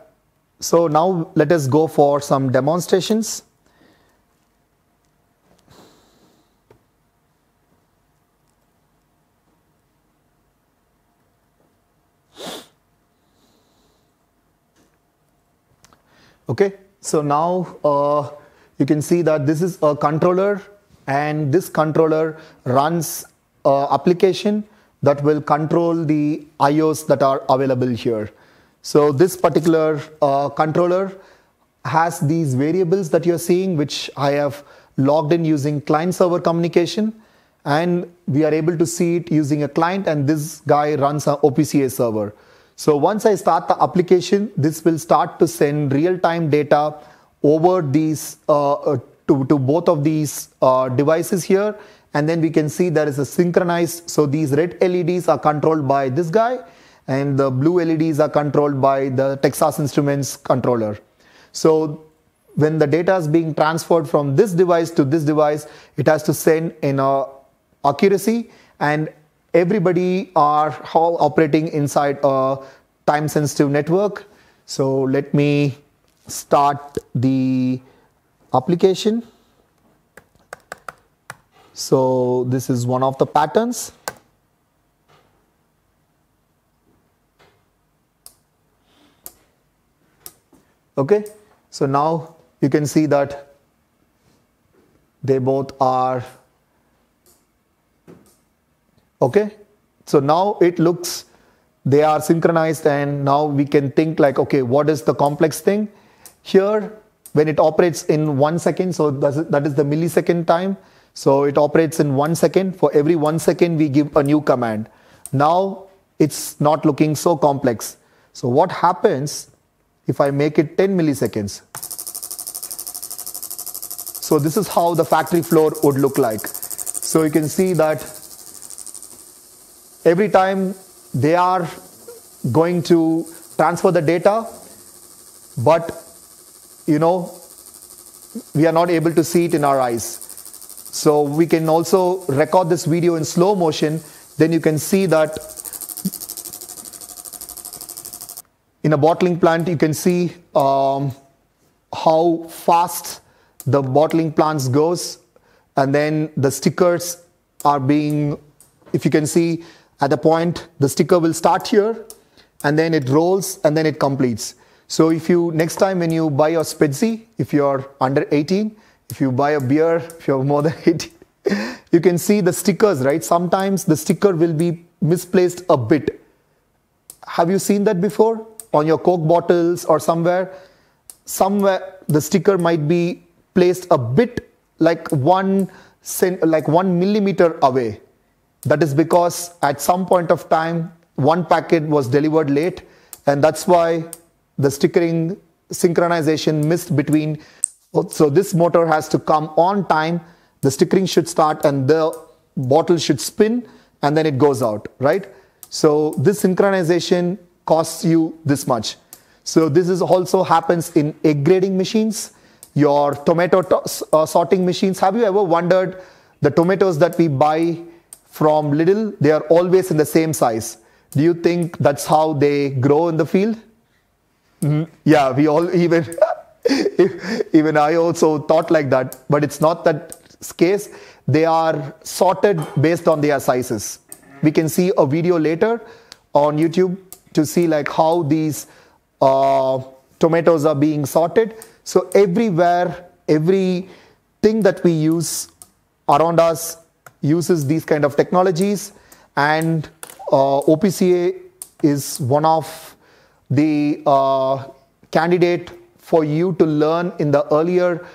So now let us go for some demonstrations. Okay, so now you can see that this is a controller, and this controller runs an application that will control the IOs that are available here. So this particular controller has these variables that you're seeing, which I have logged in using client-server communication, and we are able to see it using a client, and this guy runs an OPC server. So once I start the application, this will start to send real-time data over these to both of these devices here, and then we can see there is a synchronized. So these red LEDs are controlled by this guy, and the blue LEDs are controlled by the Texas Instruments controller. So when the data is being transferred from this device to this device, it has to send in accuracy, and everybody are all operating inside a time-sensitive network. So let me start the application. So this is one of the patterns. Okay, so now you can see that they both are okay. So now it looks they are synchronized, and now we can think like, okay, what is the complex thing here when it operates in 1 second? So that is the millisecond time. So it operates in 1 second. For every 1 second, we give a new command. Now it's not looking so complex. So what happens if I make it 10 milliseconds? So this is how the factory floor would look like. So you can see that every time they are going to transfer the data, but we are not able to see it in our eyes. So we can also record this video in slow motion. Then you can see that in a bottling plant, you can see how fast the bottling plants goes, and then the stickers are being, if you can see at the point, the sticker will start here, and then it rolls, and then it completes. So if you, next time when you buy your Spezi, if you're under 18, if you buy a beer, if you're more than 18, you can see the stickers, right? Sometimes the sticker will be misplaced a bit. Have you seen that before? On your Coke bottles or somewhere the sticker might be placed a bit like 1 millimeter away. That is because at some point of time, one packet was delivered late, and that's why the stickering synchronization missed between. So this motor has to come on time, the stickering should start, and the bottle should spin, and then it goes out, right? So this synchronization costs you this much. So this is also happens in egg grading machines, your tomato sorting machines. Have you ever wondered the tomatoes that we buy from Lidl, they are always in the same size? Do you think that's how they grow in the field? Yeah, we all, even I also thought like that, but it's not that case. They are sorted based on their sizes. We can see a video later on YouTube to see like how these tomatoes are being sorted. So everywhere, everything that we use around us uses these kind of technologies, and OPCA is one of the candidate for you to learn in the earlier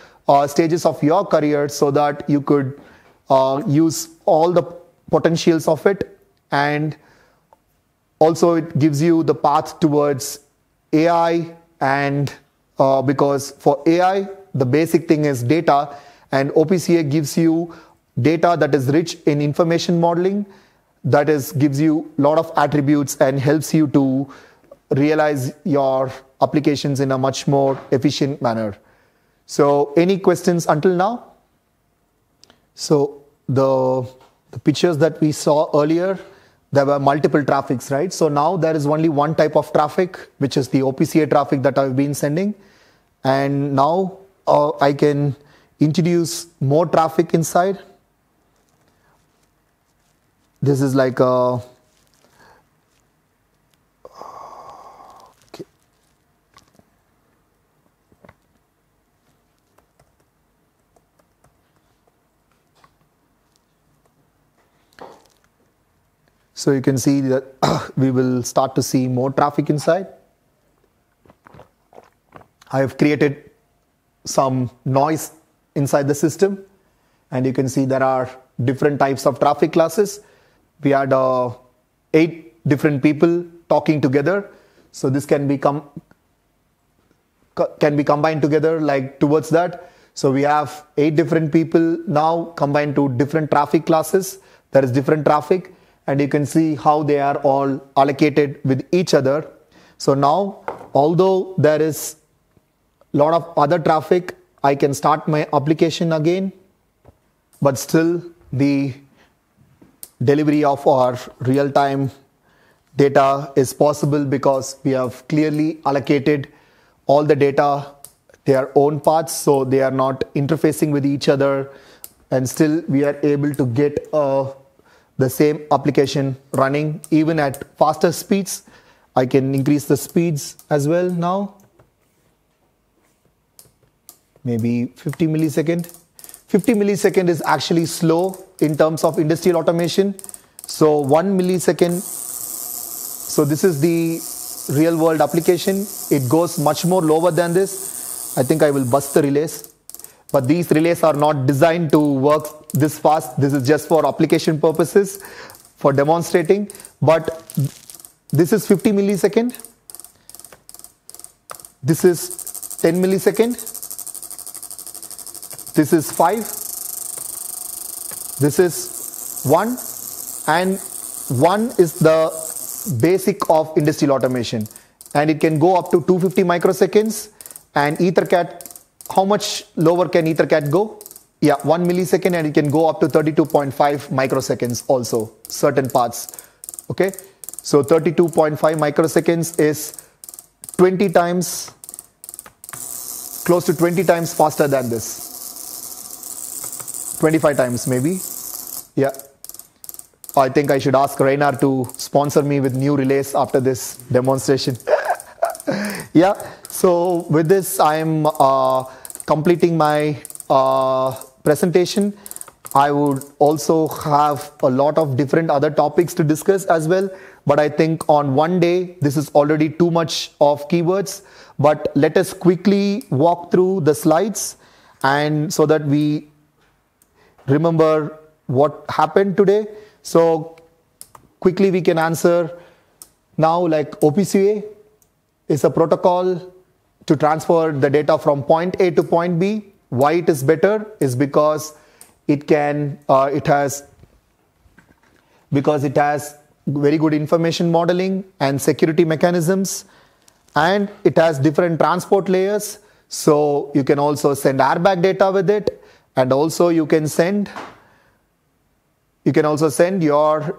stages of your career, so that you could use all the potentials of it, and also it gives you the path towards AI, and because for AI the basic thing is data, and OPCA gives you data that is rich in information modeling, that is gives you a lot of attributes and helps you to realize your applications in a much more efficient manner. So any questions until now? So the pictures that we saw earlier there were multiple traffics, right? So now there is only one type of traffic, which is the OPC UA traffic that I've been sending. And now I can introduce more traffic inside. This is like a so you can see that we will start to see more traffic inside. I have created some noise inside the system, and you can see there are different types of traffic classes. We had 8 different people talking together, so this can be combined together like towards that. So we have 8 different people now combined to different traffic classes. There is different traffic, and you can see how they are all allocated with each other. So now, although there is a lot of other traffic, I can start my application again, but still the delivery of our real-time data is possible because we have clearly allocated all the data their own paths, so they are not interfacing with each other, and still we are able to get the same application running even at faster speeds. I can increase the speeds as well now. Maybe 50 millisecond. 50 millisecond is actually slow in terms of industrial automation. So 1 millisecond. So this is the real world application. It goes much more lower than this. I think I will bust the relays. But these relays are not designed to work this fast. This is just for application purposes, for demonstrating. But this is 50 millisecond. This is 10 millisecond. This is 5. This is 1. And 1 is the basic of industrial automation. And it can go up to 250 microseconds. And EtherCAT, how much lower can EtherCAT go? Yeah, 1 millisecond, and it can go up to 32.5 microseconds also, certain parts. Okay, so 32.5 microseconds is 20 times, close to 20 times faster than this. 25 times maybe. Yeah. I think I should ask Reynard to sponsor me with new relays after this demonstration. Yeah. So with this, I am completing my presentation. I would also have a lot of different other topics to discuss as well. But I think on one day, this is already too much of keywords. But let us quickly walk through the slides, and so that we remember what happened today. So quickly we can answer now, like OPC UA is a protocol to transfer the data from point A to point B. Why it is better is because it has very good information modeling and security mechanisms, and it has different transport layers. So you can also send airbag data with it, and also you can send your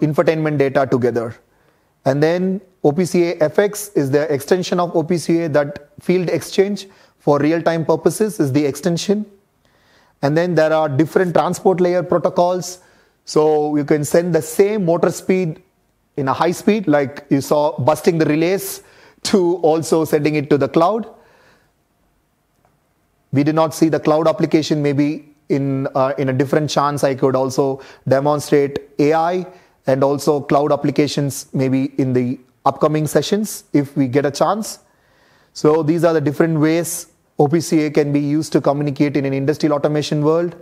infotainment data together. And then OPC UA FX is the extension of OPC UA, that field exchange for real-time purposes is the extension. And then there are different transport layer protocols. So you can send the same motor speed in a high speed, like you saw busting the relays, to also sending it to the cloud. We did not see the cloud application. Maybe in a different chance, I could also demonstrate AI and also cloud applications maybe in the upcoming sessions if we get a chance. So these are the different ways OPC UA can be used to communicate in an industrial automation world.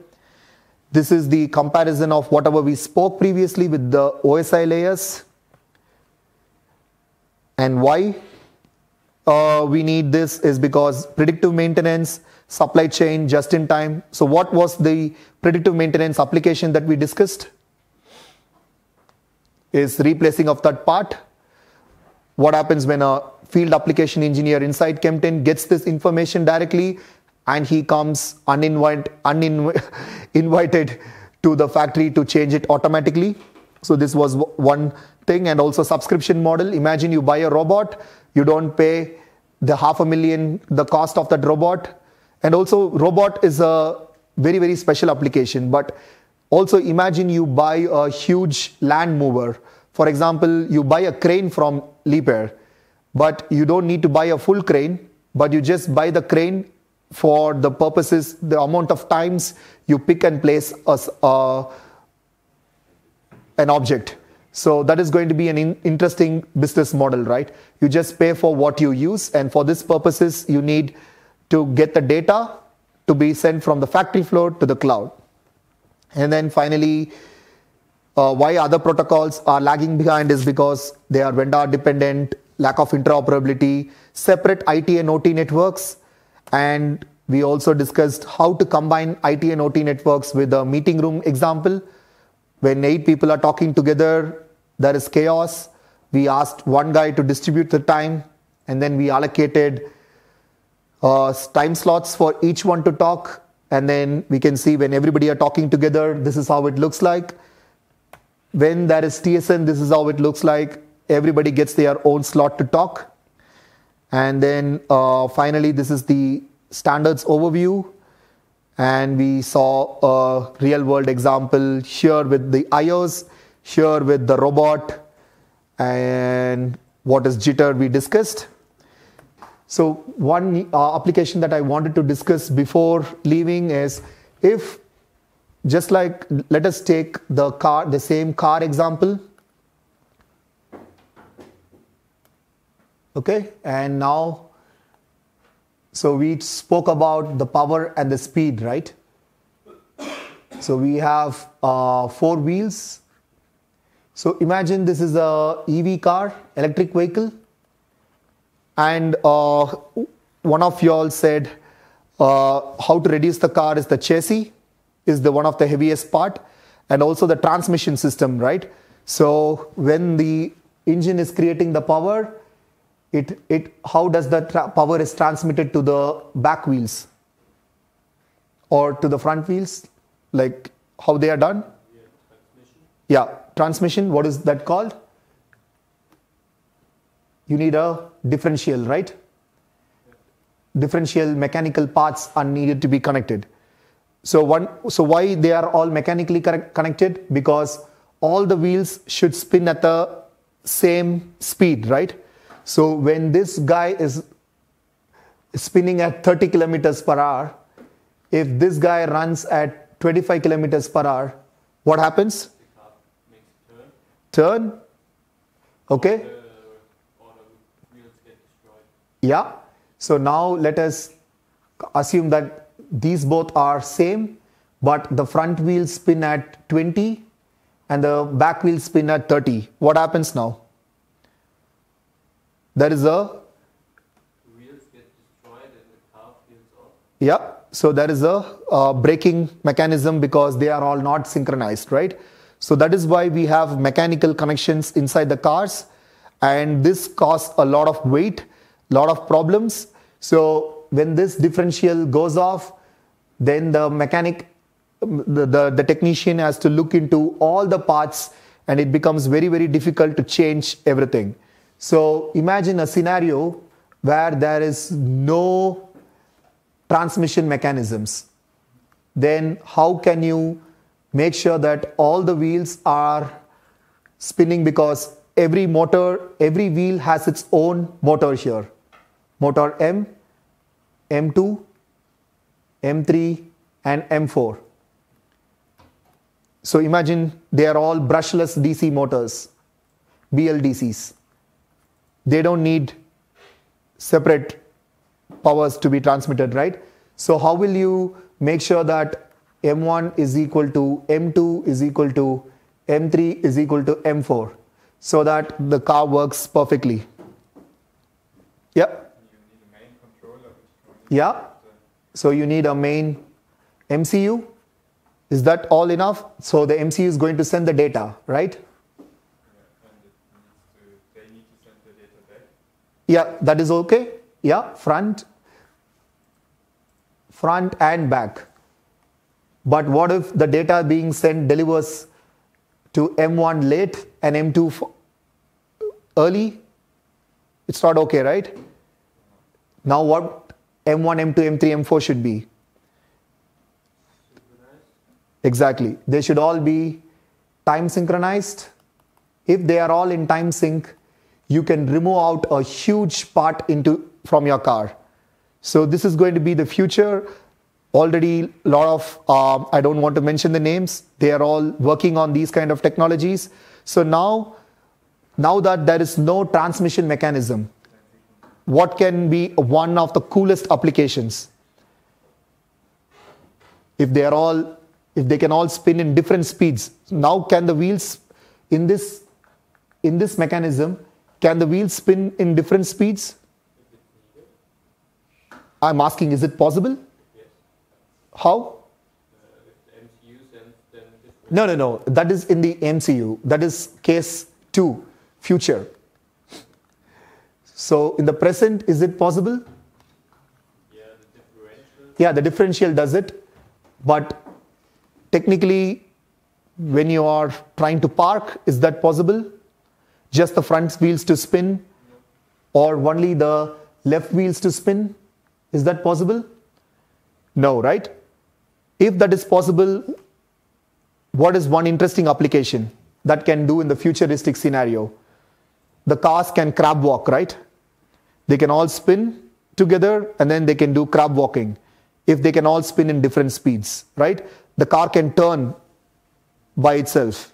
This is the comparison of whatever we spoke previously with the OSI layers. And why we need this is because predictive maintenance, supply chain, just in time. So what was the predictive maintenance application that we discussed? Is replacing of that part. What happens when a field application engineer inside Kempton gets this information directly, and he comes uninvited to the factory to change it automatically? So this was one thing. And also subscription model. Imagine you buy a robot, you don't pay the $500,000, the cost of that robot. And also robot is a very, very special application. But also imagine you buy a huge land mover. For example, you buy a crane from Liebherr, but you don't need to buy a full crane, but you just buy the crane for the purposes, the amount of times you pick and place an object. So that is going to be an interesting business model, right? You just pay for what you use, and for this purposes, you need to get the data to be sent from the factory floor to the cloud. And then finally, why other protocols are lagging behind is because they are vendor dependent, lack of interoperability, separate IT and OT networks. And we also discussed how to combine IT and OT networks with a meeting room example. When 8 people are talking together, there is chaos. We asked one guy to distribute the time, and then we allocated time slots for each one to talk. And then we can see when everybody are talking together, this is how it looks like. When there is TSN, this is how it looks like. Everybody gets their own slot to talk. And then finally, this is the standards overview. And we saw a real world example here with the IOs, here with the robot, and what is jitter we discussed. So one application that I wanted to discuss before leaving is, if just like, let us take the same car example. Okay, and now, so we spoke about the power and the speed, right? So we have 4 wheels. So imagine this is a EV car, electric vehicle. And one of y'all said how to reduce the car is the chassis, is the one of the heaviest part, and also the transmission system, right? So when the engine is creating the power, how does the power is transmitted to the back wheels or to the front wheels, like how they are done? Yeah, transmission. What is that called? You need a differential, right? Differential mechanical parts are needed to be connected. So why they are all mechanically connected? Because all the wheels should spin at the same speed, right? So when this guy is spinning at 30 kilometers per hour, if this guy runs at 25 kilometers per hour, what happens? Turn. Okay. Yeah. So now let us assume that these both are same, but the front wheels spin at 20 and the back wheels spin at 30. What happens now? There is a wheels get destroyed and the car feels off. Yeah. So there is a braking mechanism because they are all not synchronized, right? So that is why we have mechanical connections inside the cars, and this causes a lot of weight, lot of problems. So when this differential goes off, then the mechanic, the technician has to look into all the parts, and it becomes very, very difficult to change everything. So imagine a scenario where there is no transmission mechanisms. Then how can you make sure that all the wheels are spinning? Because every wheel has its own motor here. Motor M, M2, M3 and M4. So imagine they are all brushless DC motors, BLDCs. They don't need separate powers to be transmitted, right? So how will you make sure that M1 is equal to M2 is equal to M3 is equal to M4 so that the car works perfectly? Yeah. You need a main controller. Yeah. So you need a main MCU. Is that all enough? So the MCU is going to send the data, right? They need to send the data back. Yeah, that is okay. Yeah, front and back. But what if the data being sent delivers to M1 late and M2 early? It's not okay, right? Now what M1, M2, M3, M4 should be? Exactly. They should all be time synchronized. If they are all in time sync, you can remove out a huge part from your car. So this is going to be the future. Already a lot of, I don't want to mention the names, they are all working on these kind of technologies. So now that there is no transmission mechanism, what can be one of the coolest applications? If they can all spin in different speeds, now can the wheels in this mechanism, can the wheels spin in different speeds? I'm asking, is it possible? Yes. How? If the MCU sends them different. No. That is in the MCU. That is case 2, future. So in the present, is it possible? Yeah, the differential. Yeah, the differential does it. But technically, when you are trying to park, is that possible? Just the front wheels to spin? Or only the left wheels to spin? Is that possible? No, right? If that is possible, what is one interesting application that can do in the futuristic scenario? The cars can crab walk, right? They can all spin together and then they can do crab walking. If they can all spin in different speeds, right? The car can turn by itself.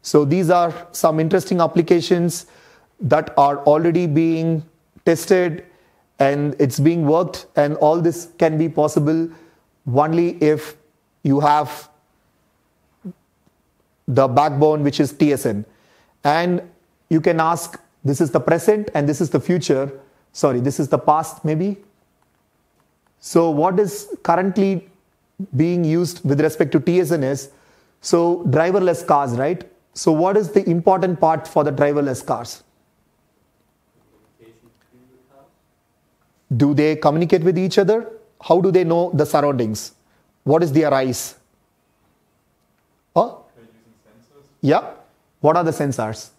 So these are some interesting applications that are already being tested and it's being worked, and all this can be possible only if you have the backbone, which is TSN. And you can ask, this is the present and this is the future. Sorry, this is the past maybe. So what is currently being used with respect to TSN is, so driverless cars, right? So what is the important part for the driverless cars? Communication between the cars. Do they communicate with each other? How do they know the surroundings? What is their eyes? Oh? They're using sensors. Yeah. What are the sensors?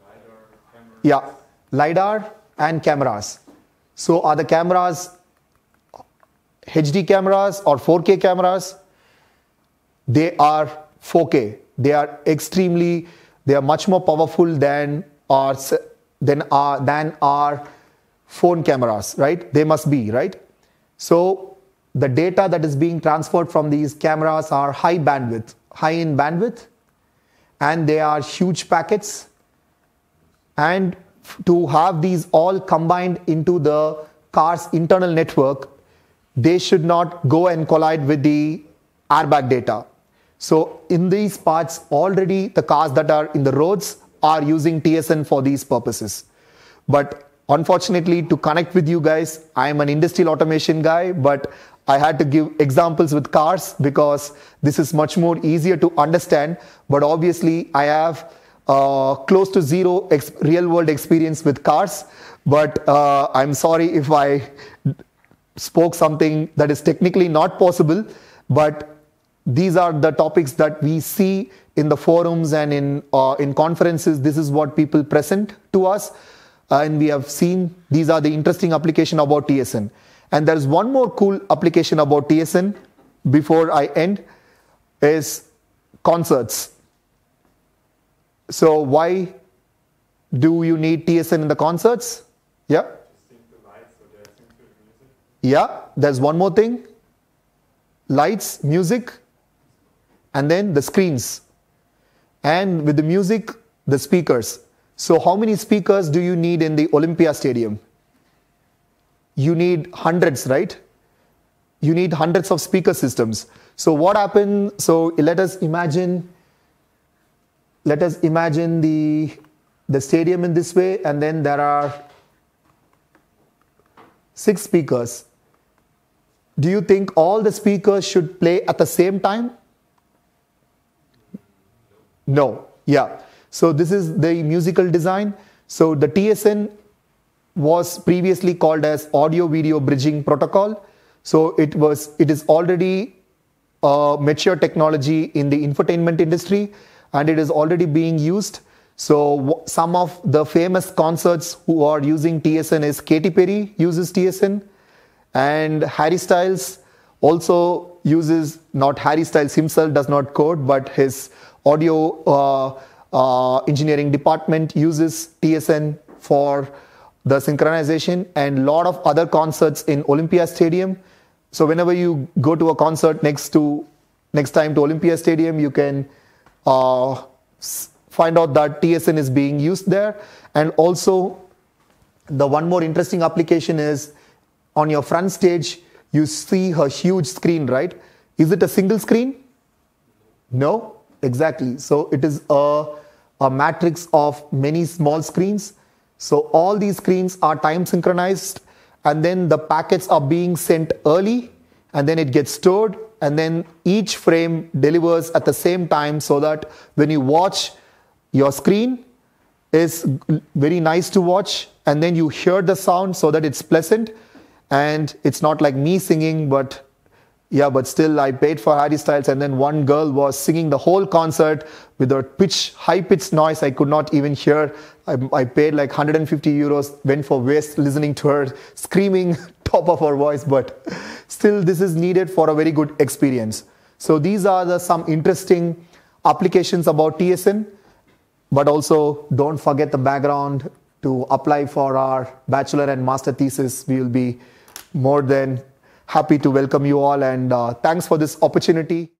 LiDAR, cameras. Yeah. LiDAR and cameras. So are the cameras HD cameras or 4K cameras? They are 4K. They are much more powerful than our phone cameras, right? They must be, right? So the data that is being transferred from these cameras are high in bandwidth, and they are huge packets. And to have these all combined into the car's internal network, they should not go and collide with the airbag data. So in these parts, already the cars that are in the roads are using TSN for these purposes. But unfortunately, to connect with you guys, I am an industrial automation guy, but I had to give examples with cars because this is much more easier to understand. But obviously, I have close to zero real world experience with cars. But I'm sorry if I spoke something that is technically not possible, but these are the topics that we see in the forums and in conferences. This is what people present to us, and we have seen these are the interesting application about TSN. And there is one more cool application about TSN before I end, is concerts. So why do you need TSN in the concerts? Yeah. Sync the lights so they're synced with music. Yeah, there's one more thing. Lights, music, and then the screens. And with the music, the speakers. So how many speakers do you need in the Olympia Stadium? You need hundreds, right? You need hundreds of speaker systems. So what happened? So let us imagine the stadium in this way, and then there are 6 speakers. Do you think all the speakers should play at the same time? No. Yeah. So this is the musical design. So the TSN was previously called as audio video bridging protocol. So it is already a mature technology in the infotainment industry. and it is already being used. So some of the famous concerts who are using TSN is Katy Perry uses TSN, and Harry Styles also uses, not Harry Styles himself does not code, but his audio engineering department uses TSN for the synchronization, and a lot of other concerts in Olympia Stadium. So whenever you go to a concert next time to Olympia Stadium, you can find out that TSN is being used there. And also, the one more interesting application is on your front stage, you see a huge screen, right? Is it a single screen? No, exactly. So it is a matrix of many small screens. So all these screens are time synchronized, and then the packets are being sent early, and then it gets stored, and then each frame delivers at the same time, so that when you watch, your screen is very nice to watch, and then you hear the sound so that it's pleasant. And it's not like me singing, but still I paid for Harry Styles, and then one girl was singing the whole concert with a high-pitched noise I could not even hear. I paid like 150 euros, went for waste listening to her screaming top of her voice, but still this is needed for a very good experience. So these are some interesting applications about TSN, but also don't forget the background to apply for our bachelor and master thesis. We will be more than happy to welcome you all, and thanks for this opportunity.